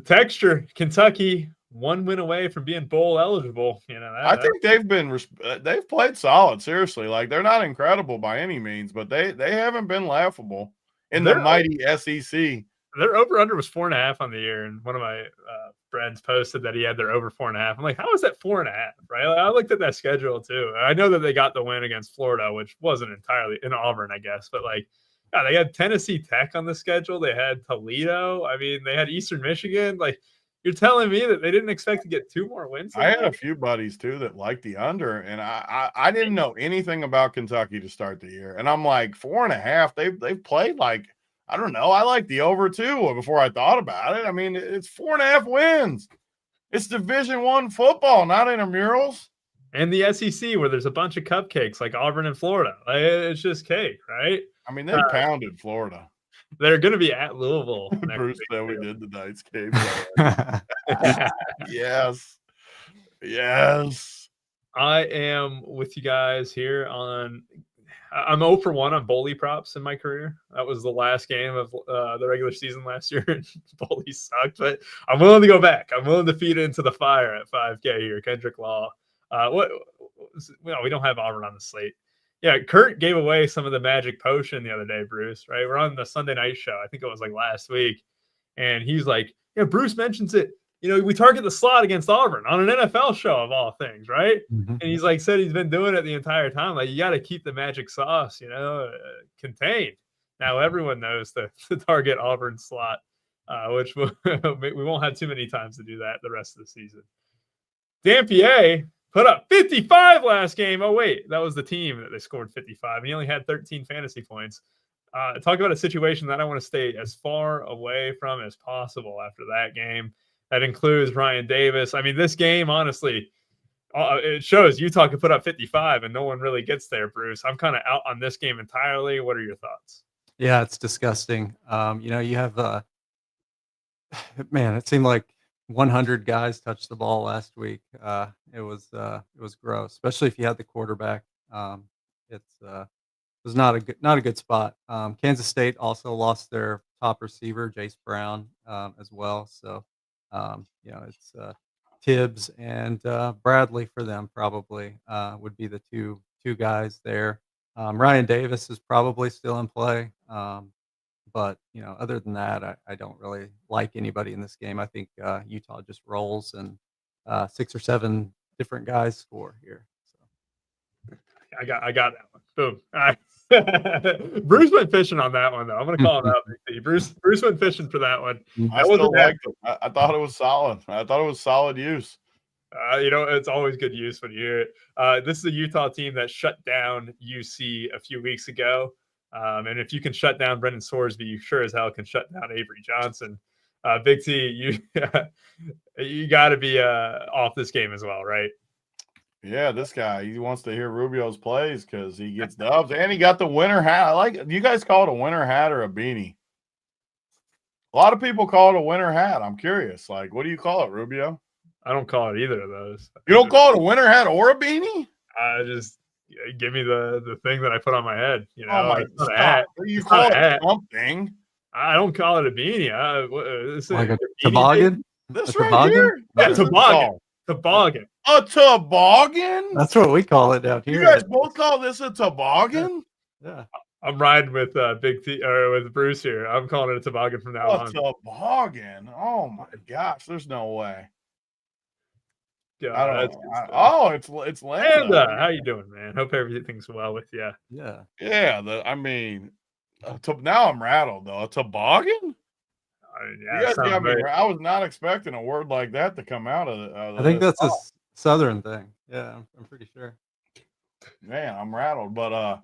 texture. Kentucky 1 win away from being bowl eligible. You know, I think they've played solid. Seriously, like they're not incredible by any means, but they haven't been laughable in the mighty SEC. Their over-under was 4.5 on the year, and one of my friends posted that he had their over 4.5. I'm like, how is that 4.5, right? Like, I looked at that schedule, too. I know that they got the win against Florida, which wasn't entirely in Auburn, I guess. But, like, yeah, they had Tennessee Tech on the schedule. They had Toledo. I mean, they had Eastern Michigan. Like, you're telling me that they didn't expect to get 2 more wins? I had a few buddies, too, that liked the under, and I didn't know anything about Kentucky to start the year. And I'm like, 4.5, they've played like, I don't know. I like the over too before I thought about it. I mean, it's 4.5 wins. It's Division I football, not intramurals. And the SEC, where there's a bunch of cupcakes like Auburn and Florida. Like, it's just cake, right? I mean, they pounded Florida. They're going to be at Louisville. Bruce said we did the Knights game. Yes. I am with you guys here on. I'm 0 for 1 on Boley props in my career. That was the last game of the regular season last year. Boley sucked, but I'm willing to go back. I'm willing to feed into the fire at 5K here. Kendrick Law. We don't have Auburn on the slate. Yeah, Kurt gave away some of the magic potion the other day, Bruce, right? We're on the Sunday night show. I think it was like last week. And he's like, yeah, Bruce mentions it. You know, we target the slot against Auburn on an NFL show of all things, right? Mm-hmm. And he's like, said he's been doing it the entire time. Like, you got to keep the magic sauce, contained. Now everyone knows the target Auburn slot, which we won't have too many times to do that the rest of the season. Dampier put up 55 last game. Oh, wait, that was the team that they scored 55. And he only had 13 fantasy points. Talk about a situation that I want to stay as far away from as possible after that game. That includes Ryan Davis. I mean, this game, honestly, it shows Utah can put up 55 and no one really gets there, Bruce. I'm kind of out on this game entirely. What are your thoughts? Yeah, it's disgusting. You have man, it seemed like 100 guys touched the ball last week. It was gross, especially if you had the quarterback. It was not a good spot. Kansas State also lost their top receiver, Jace Brown, as well. So, it's Tibbs and Bradley for them probably would be the two guys there. Ryan Davis is probably still in play. But, other than that, I don't really like anybody in this game. I think Utah just rolls and 6 or 7 different guys score here. So I got that one. Boom. All right. Bruce went fishing on that one, though. I'm going to call him out. Bruce went fishing for that one. I still liked it. I thought it was solid. I thought it was solid use. It's always good use when you hear it. This is a Utah team that shut down UC a few weeks ago. And if you can shut down Brendan Sorsby, you sure as hell can shut down Avery Johnson. Big T, you got to be off this game as well, right? Yeah, this guy, he wants to hear Rubio's plays because he gets dubs. And he got the winter hat. Do you guys call it a winter hat or a beanie? A lot of people call it a winter hat. I'm curious. Like, what do you call it, Rubio? I don't call it either of those. You don't call it a winter hat or a beanie? Just give me the thing that I put on my head. Oh my God! You call it something? I don't call it a beanie. Like a toboggan? This right here? Yeah, toboggan. Toboggan. A toboggan? That's what we call it down here. You guys both call this a toboggan? Yeah. I'm riding with Big T or with Bruce here. I'm calling it a toboggan from now on. A toboggan? Oh my gosh! There's no way. God, that's good stuff. It's Landa. And how you doing, man? Hope everything's well with you. Yeah. Yeah, now I'm rattled though. A toboggan? Yeah, You guys sounds got me. right. I was not expecting a word like that to come out of I think this. that's a Southern thing. Yeah, I'm pretty sure. Man, I'm rattled, but I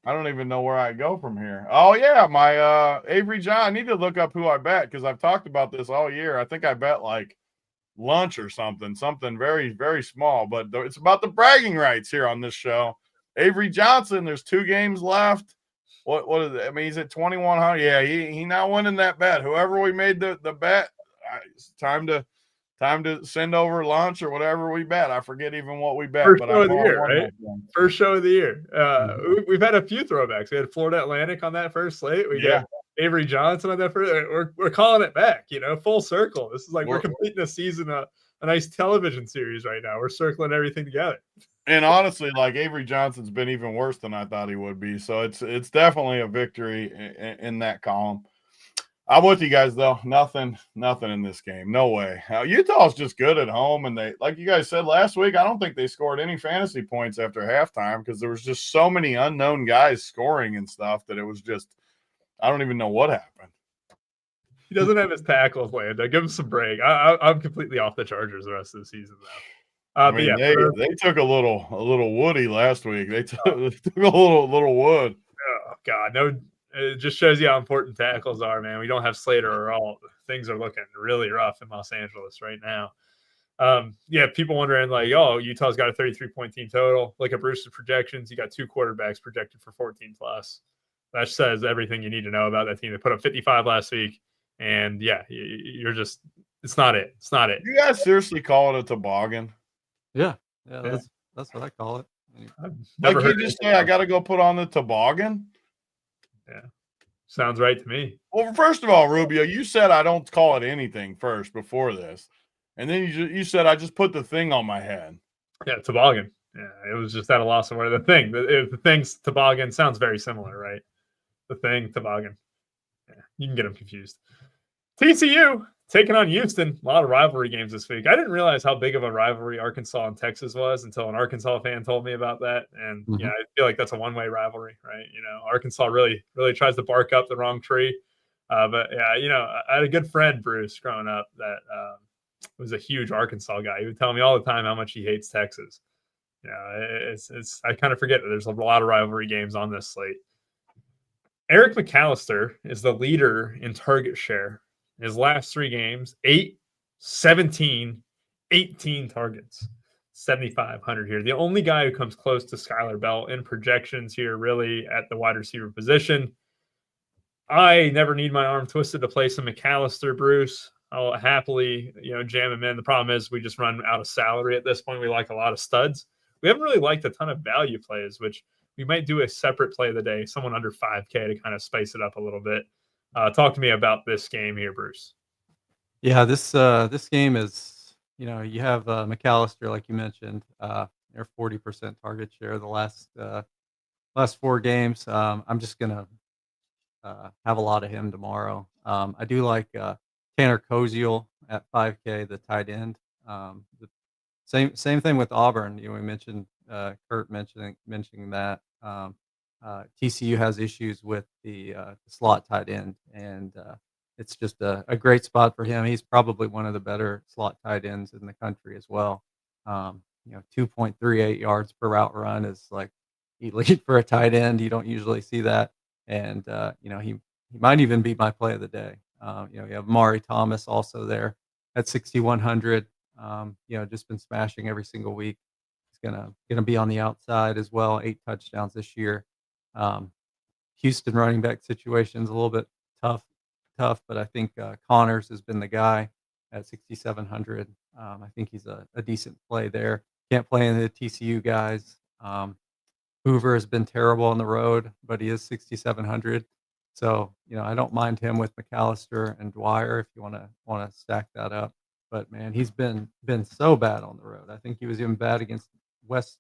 don't even know where I go from here. Oh yeah, my Avery John. I need to look up who I bet because I've talked about this all year. I think I bet like lunch or something very, very small, but it's about the bragging rights here on this show. Avery Johnson, there's 2 games left. What is it? I mean, he's at 2,100. Yeah, he not winning that bet. Whoever we made the bet, it's time to send over lunch or whatever we bet. I forget even what we bet. First But show of the I year, won right? that one. First show of the year. We've had a few throwbacks. We had Florida Atlantic on that first slate. We got Avery Johnson on that first. We're calling it back, full circle. This is like we're completing a season, a nice television series right now. We're circling everything together. And honestly, like Avery Johnson's been even worse than I thought he would be. So it's definitely a victory in that column. I'm with you guys though. Nothing in this game. No way. Utah's just good at home, and they, like you guys said last week, I don't think they scored any fantasy points after halftime because there was just so many unknown guys scoring and stuff that it was just I don't even know what happened. He doesn't have his tackles, Lando. Give him some break. I'm completely off the Chargers the rest of the season though. I mean, they took a little woody last week. They took a little wood. Oh God, no. It just shows you how important tackles are, man. We don't have Slater or all. Things are looking really rough in Los Angeles right now. People wondering like, oh, Utah's got a 33-point team total. Look at Bruce's projections. You got 2 quarterbacks projected for 14 plus. That says everything you need to know about that team. They put up 55 last week, and you're just it's not it. It's not it. You guys seriously call it a toboggan? Yeah. That's what I call it. Like you just say, I got to go put on the toboggan. Yeah, sounds right to me. Well, first of all, Rubio, you said I don't call it anything first before this, and then you said I just put the thing on my head. Yeah, toboggan. Yeah, it was just at a loss of word. The thing, the thing's toboggan sounds very similar, right? The thing, toboggan. Yeah, you can get them confused. TCU taking on Houston. A lot of rivalry games this week. I didn't realize how big of a rivalry Arkansas and Texas was until an Arkansas fan told me about that. And I feel like that's a one-way rivalry, right? Arkansas really tries to bark up the wrong tree. But I had a good friend, Bruce, growing up that was a huge Arkansas guy. He would tell me all the time how much he hates Texas. It's I kind of forget that there's a lot of rivalry games on this slate. Eric McAllister is the leader in target share. His last 3 games, 8, 17, 18 targets, 7,500 here. The only guy who comes close to Skylar Bell in projections here, really at the wide receiver position. I never need my arm twisted to play some McAllister, Bruce. I'll happily, jam him in. The problem is we just run out of salary at this point. We like a lot of studs. We haven't really liked a ton of value plays, which we might do a separate play of the day, someone under 5K to kind of spice it up a little bit. Talk to me about this game here, Bruce. Yeah, this game is, you have McAllister, like you mentioned, they're 40% target share the last 4 games. I'm just gonna have a lot of him tomorrow. I do like Tanner Koziel at 5K, the tight end. The same thing with Auburn. We mentioned Kurt mentioning that. TCU has issues with the slot tight end, and it's just a great spot for him. He's probably one of the better slot tight ends in the country as well. 2.38 yards per route run is like elite for a tight end. You don't usually see that, and he might even be my play of the day. You have Mari Thomas also there at 6,100. Just been smashing every single week. He's gonna be on the outside as well. 8 touchdowns this year. Houston running back situation is a little bit tough, but I think Connors has been the guy at 6,700. I think he's a decent play there. Can't play in the TCU guys. Hoover has been terrible on the road, but he is 6,700. So I don't mind him with McAllister and Dwyer if you want to stack that up. But man, he's been so bad on the road. I think he was even bad against West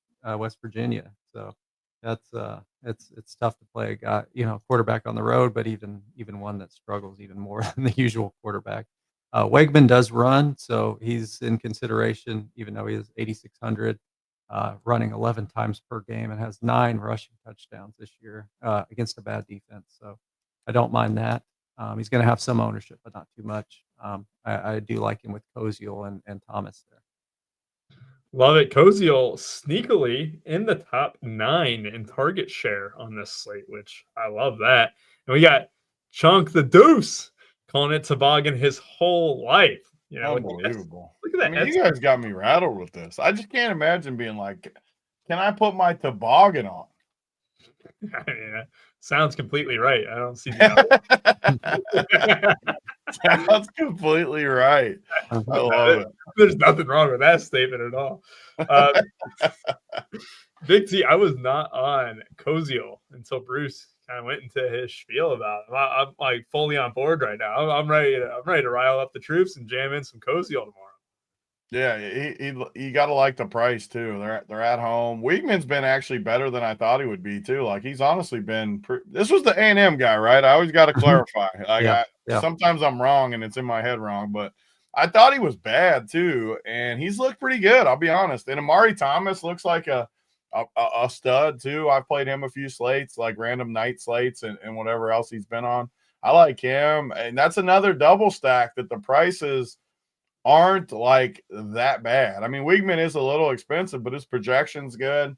Virginia. So that's it's tough to play a guy, quarterback on the road, but even one that struggles even more than the usual quarterback. Wegman does run, so he's in consideration, even though he is 8,600, running 11 times per game and has 9 rushing touchdowns this year against a bad defense. So I don't mind that. He's going to have some ownership, but not too much. I do like him with Koziel and Thomas there. Love it. Koziel sneakily in the top 9 in target share on this slate, which I love that. And we got Chunk the Deuce calling it toboggan his whole life. You know, unbelievable. Look at that. I mean, you guys got me rattled with this. I just can't imagine being like, can I put my toboggan on? I mean, sounds completely right. I don't see the Sounds completely right. I love it. There's nothing wrong with that statement at all. Big T, I was not on Koziel until Bruce kind of went into his spiel about him. I'm like fully on board right now. I'm ready to rile up the troops and jam in some Koziel tomorrow. Yeah, you got to like the price too. They're at home. Weigman's been actually better than I thought he would be too. Like he's honestly been. This was the A&M guy, right? I always got to clarify. Like sometimes I'm wrong and it's in my head wrong, but I thought he was bad too, and he's looked pretty good. I'll be honest. And Amari Thomas looks like a stud too. I've played him a few slates, like random night slates and whatever else he's been on. I like him, and that's another double stack that the prices aren't like that bad. I mean, Weigman is a little expensive, but his projection's good.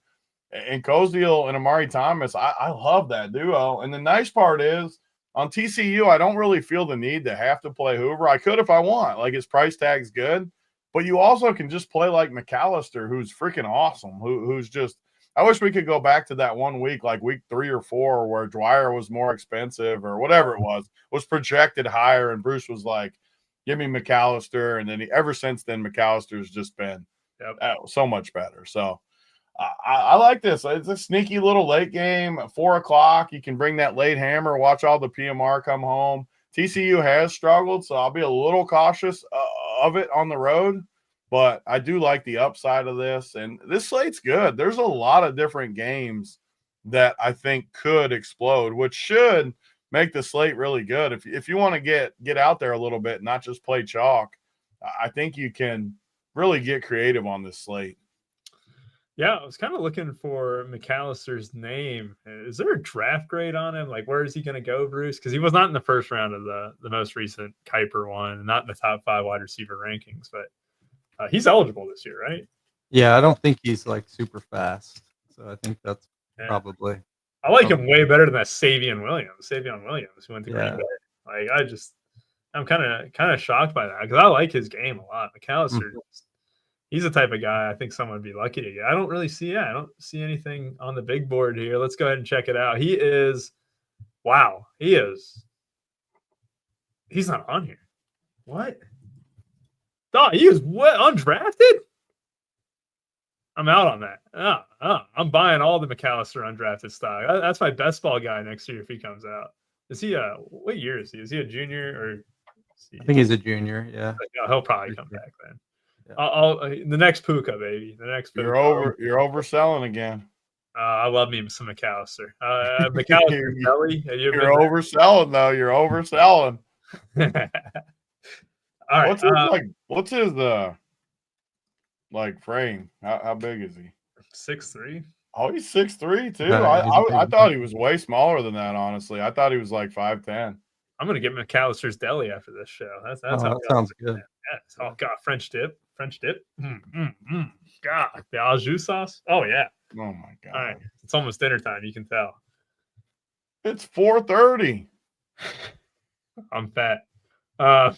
And Koziel and Amari Thomas, I love that duo. And the nice part is on TCU, I don't really feel the need to have to play Hoover. I could if I want. Like his price tag's good, but you also can just play like McAllister, who's freaking awesome. Who's just. I wish we could go back to that 1 week, like week 3 or 4, where Dwyer was more expensive or whatever it was projected higher, and Bruce was like, give me McAllister, and then ever since then, McAllister's just been so much better. So I like this. It's a sneaky little late game at 4 o'clock. You can bring that late hammer, watch all the PMR come home. TCU has struggled, so I'll be a little cautious of it on the road, but I do like the upside of this, and this slate's good. There's a lot of different games that I think could explode, which should make the slate really good. If you want to get out there a little bit, not just play chalk, I think you can really get creative on this slate. Yeah, I was kind of looking for McAllister's name. Is there a draft grade on him? Like, where is he going to go, Bruce? Because he was not in the first round of the most recent Kuiper one, not in the top 5 wide receiver rankings, but he's eligible this year, right? Yeah, I don't think he's like super fast. So I think that's probably. I like him way better than that Savion Williams, who went to Green Bay. Like, I'm kind of shocked by that because I like his game a lot. McAllister, he's the type of guy I think someone would be lucky to get. I don't see anything on the big board here. Let's go ahead and check it out. He's not on here. What? Oh, he is undrafted? I'm out on that. I'm buying all the McAllister undrafted stock. That's my best ball guy next year if he comes out. Is he what year is he? Is he a junior or? I think he's a junior. Yeah, he'll probably come back then. Yeah. I'll the next Puka, baby. The next Puka. You're overselling again. I love me some McAllister. McAllister belly. You're overselling though. You're overselling. All right. What's his like frame? How big is he? 6'3". Oh, he's 6'3" too. I thought he was way smaller than that. Honestly, I thought he was like 5'10". I'm gonna get McAllister's deli after this show. That sounds good. Yes. Oh God, French dip. God, the au jus sauce. Oh yeah. Oh my God. All right, it's almost dinner time. You can tell. It's 4:30. I'm fat. All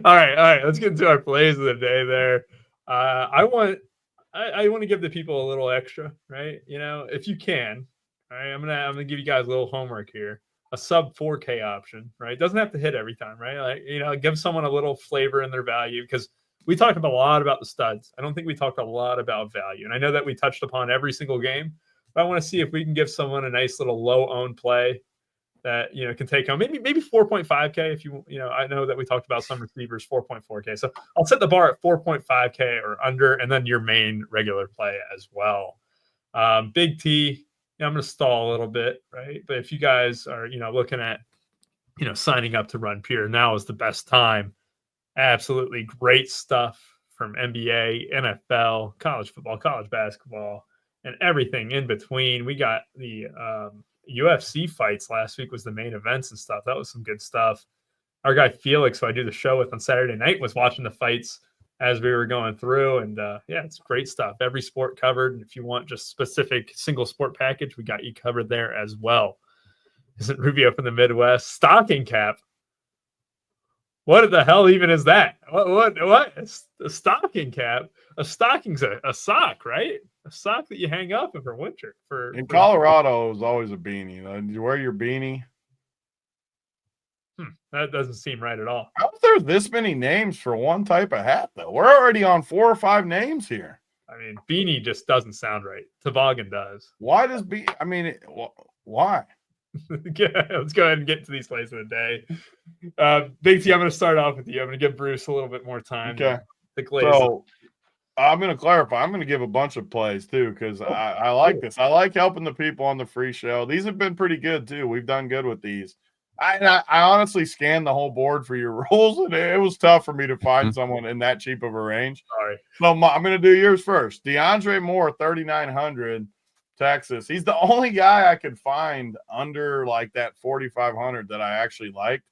right. Let's get into our plays of the day. There, I want to give the people a little extra, right? You know, if you can. All right, I'm gonna give you guys a little homework here. A sub 4K option, right? Doesn't have to hit every time, right? Like, you know, give someone a little flavor in their value because we talked a lot about the studs. I don't think we talked a lot about value, and I know that we touched upon every single game. But I want to see if we can give someone a nice little low-owned play that, you know, can take home maybe 4.5K if you know, I know that we talked about some receivers 4.4K. So I'll set the bar at 4.5K or under, and then your main regular play as well. Big T, I'm going to stall a little bit, right? But if you guys are, you know, looking at signing up to run pure. Now is the best time. Absolutely great stuff from NBA, NFL, college football, college basketball, and everything in between. We got the UFC fights last week was the main events and stuff. That was some good stuff. Our guy Felix, who I do the show with on Saturday night, was watching the fights as we were going through. And it's great stuff. Every sport covered. And if you want just specific single sport package, we got you covered there as well. Isn't Rubio from the Midwest? Stocking cap. What the hell even is that? What? A stocking cap? A stocking's a sock, right? A sock that you hang up for winter. In Colorado, it was always a beanie. Did you wear your beanie? That doesn't seem right at all. How is there this many names for one type of hat, though? We're already on 4 or 5 names here. I mean, beanie just doesn't sound right. Toboggan does. Why does why? Let's go ahead and get to these plays of the day. Big T, I'm going to start off with you. I'm going to give Bruce a little bit more time. Okay. So I'm going to clarify. I'm going to give a bunch of plays, too, because I like this. I like helping the people on the free show. These have been pretty good, too. We've done good with these. I honestly scanned the whole board for your rules, and it was tough for me to find someone in that cheap of a range. Sorry. So I'm going to do yours first. DeAndre Moore, 3,900, Texas. He's the only guy I could find under like that 4,500 that I actually liked.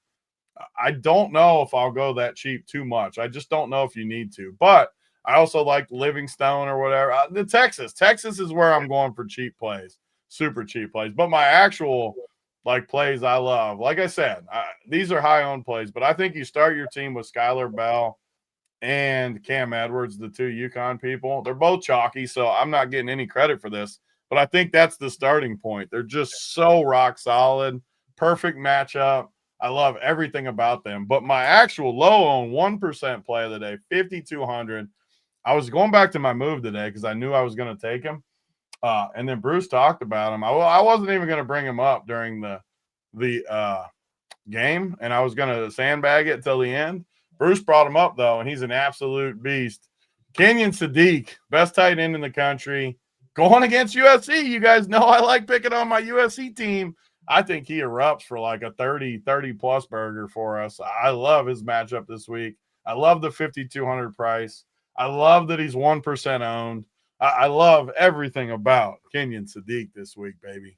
I don't know if I'll go that cheap too much. I just don't know if you need to. But I also like Livingstone or whatever. The Texas is where I'm going for cheap plays, super cheap plays. But my actual plays I love. Like I said, these are high-owned plays, but I think you start your team with Skylar Bell and Cam Edwards, the 2 UConn people. They're both chalky, so I'm not getting any credit for this, but I think that's the starting point. They're just so rock solid, perfect matchup. I love everything about them. But my actual low-owned 1% play of the day, 5,200. I was going back to my move today because I knew I was going to take him. And then Bruce talked about him. I wasn't even going to bring him up during the game, and I was going to sandbag it till the end. Bruce brought him up, though, and he's an absolute beast. Kenyon Sadiq, best tight end in the country, going against USC. You guys know I like picking on my USC team. I think he erupts for like a 30-plus burger for us. I love his matchup this week. I love the 5,200 price. I love that he's 1% owned. I love everything about Kenyon Sadiq this week, baby.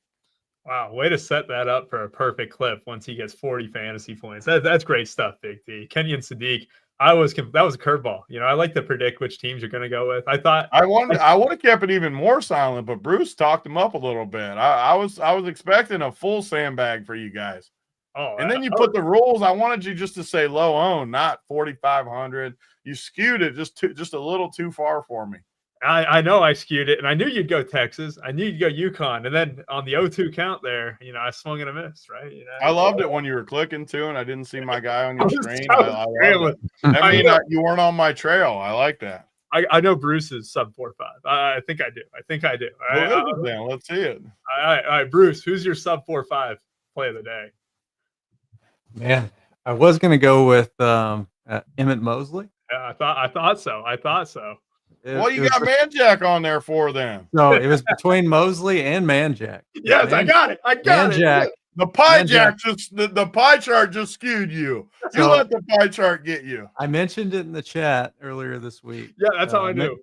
Wow, way to set that up for a perfect clip once he gets 40 fantasy points. That's great stuff, Big T. Kenyon Sadiq, that was a curveball. I like to predict which teams you're going to go with. I would have kept it even more silent, but Bruce talked him up a little bit. I was expecting a full sandbag for you guys. Oh, and then you put the rules. I wanted you just to say low own, not 4,500. You skewed it just a little too far for me. I know I skewed it, and I knew you'd go Texas. I knew you'd go UConn, and then on the 0-2 count there, I swung and a miss, right? I loved it when you were clicking too, and I didn't see my guy on your screen. You weren't on my trail. I like that. I know Bruce is sub 4.5. I think I do. Then let's see it. All right, Bruce, who's your sub 4.5 play of the day? Man, I was going to go with Emmett Mosley. Yeah, I thought so. What you got Manjack on there for then? No, it was between Mosley and Manjack. Yes, I got it. Manjack. The pie chart just skewed you. You let the pie chart get you. I mentioned it in the chat earlier this week. Yeah, that's how I knew.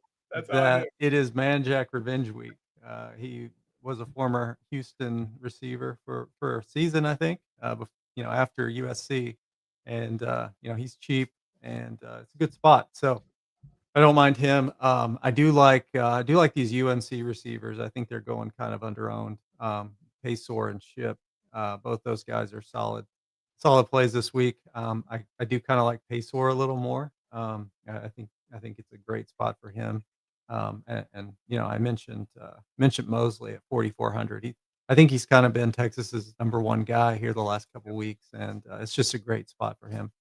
It is Manjack Revenge Week. He was a former Houston receiver for a season, I think. After USC, and he's cheap and it's a good spot. So I don't mind him. I do like these UNC receivers. I think they're going kind of underowned. Paysor and Ship, both those guys are solid plays this week. I do kind of like Paysor a little more. I think it's a great spot for him. I mentioned Mosley at 4,400. I think he's kind of been Texas's number one guy here the last couple of weeks, and it's just a great spot for him.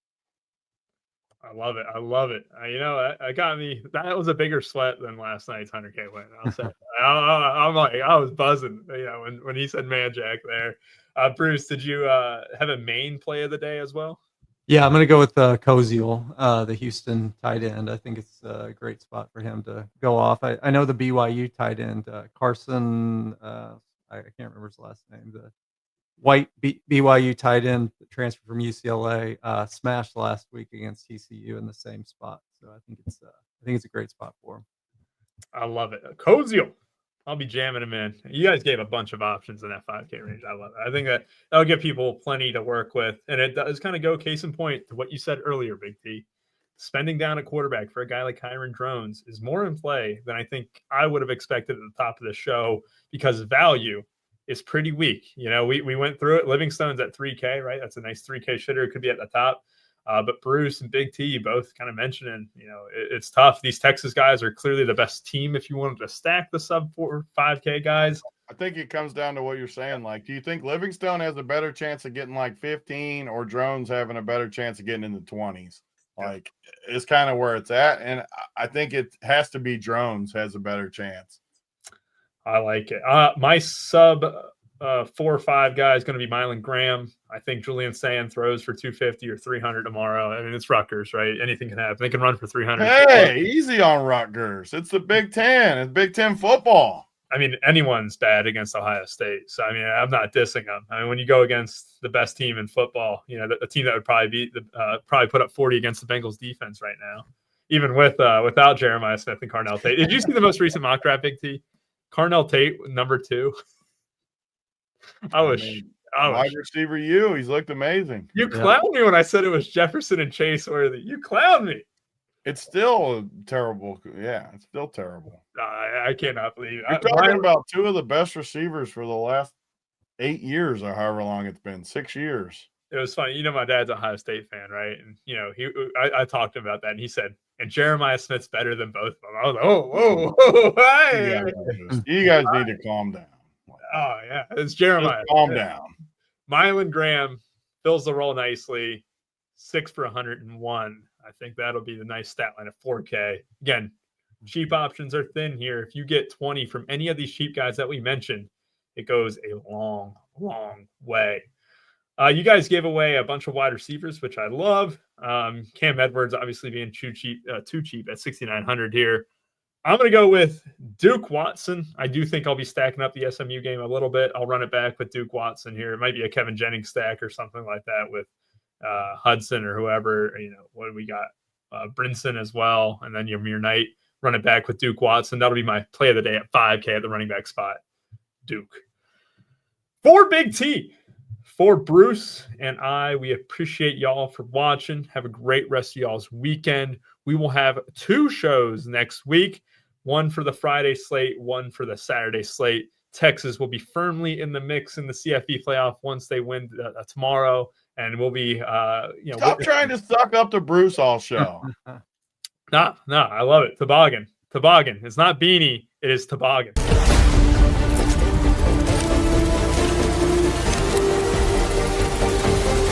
I love it. I got me. That was a bigger sweat than last night's 100K win. I'll say. I was buzzing. When he said Manjack there. Bruce, did you have a main play of the day as well? Yeah, I'm going to go with Koziel, the Houston tight end. I think it's a great spot for him to go off. I know the BYU tight end, Carson. I can't remember his last name. White, BYU tight end, transfer from UCLA, smashed last week against TCU in the same spot. So I think it's a great spot for him. I love it. Kozio. I'll be jamming him in. You guys gave a bunch of options in that 5K range. I love it. I think that'll give people plenty to work with. And it does kind of go case in point to what you said earlier, Big T. Spending down a quarterback for a guy like Kyron Drones is more in play than I think I would have expected at the top of the show, because value is pretty weak. You know, we went through it. Livingstone's at 3K, right? That's a nice 3K shitter. It could be at the top. But Bruce and Big T both kind of mentioning, you know, it's tough. These Texas guys are clearly the best team if you wanted to stack the sub 4 or 5K guys. I think it comes down to what you're saying. Like, do you think Livingstone has a better chance of getting like 15, or Drones having a better chance of getting in the 20s? Like, it's kind of where it's at. And I think it has to be Drones has a better chance. I like it. My sub 4 or 5 guy is going to be Mylan Graham. I think Julian Sand throws for 250 or 300 tomorrow. I mean, it's Rutgers, right? Anything can happen. They can run for 300. Hey, easy on Rutgers. It's the Big Ten. It's Big Ten football. I mean, anyone's bad against Ohio State. So, I mean, I'm not dissing them. I mean, when you go against the best team in football, you know, a team that would probably probably put up 40 against the Bengals defense right now, even without Jeremiah Smith and Carnell Tate. Did you see the most recent mock draft, Big T? Carnell Tate, number 2. Wide receiver, he's looked amazing. You clowned me when I said it was Jefferson and Chase Worthy. You clowned me. It's still terrible. Yeah, it's still terrible. I cannot believe it. You're talking about 2 of the best receivers for the last 8 years, or however long it's been, 6 years. It was funny. You know, my dad's an Ohio State fan, right? And, you know, I talked to him about that, and he said, and Jeremiah Smith's better than both of them. I was like, whoa, hey. You guys need to calm down. Oh, yeah. It's Jeremiah. Just calm down. Mylan Graham fills the role nicely. 6 for 101. I think that'll be the nice stat line of 4K. Again, cheap options are thin here. If you get 20 from any of these cheap guys that we mentioned, it goes a long, long way. You guys gave away a bunch of wide receivers, which I love. Cam Edwards obviously being too cheap at 6,900 here. I'm going to go with Duke Watson. I do think I'll be stacking up the SMU game a little bit. I'll run it back with Duke Watson here. It might be a Kevin Jennings stack or something like that with Hudson or whoever. You know, what do we got? Brinson as well. And then your Amir Knight. Run it back with Duke Watson. That'll be my play of the day at 5K at the running back spot. Duke. For Big T. For Bruce and I, we appreciate y'all for watching. Have a great rest of y'all's weekend. We will have 2 shows next week, one for the Friday slate, one for the Saturday slate. Texas will be firmly in the mix in the CFB playoff once they win tomorrow, and we'll be stop trying to suck up to Bruce all show. No, I love it. Toboggan. It's not beanie, it is toboggan.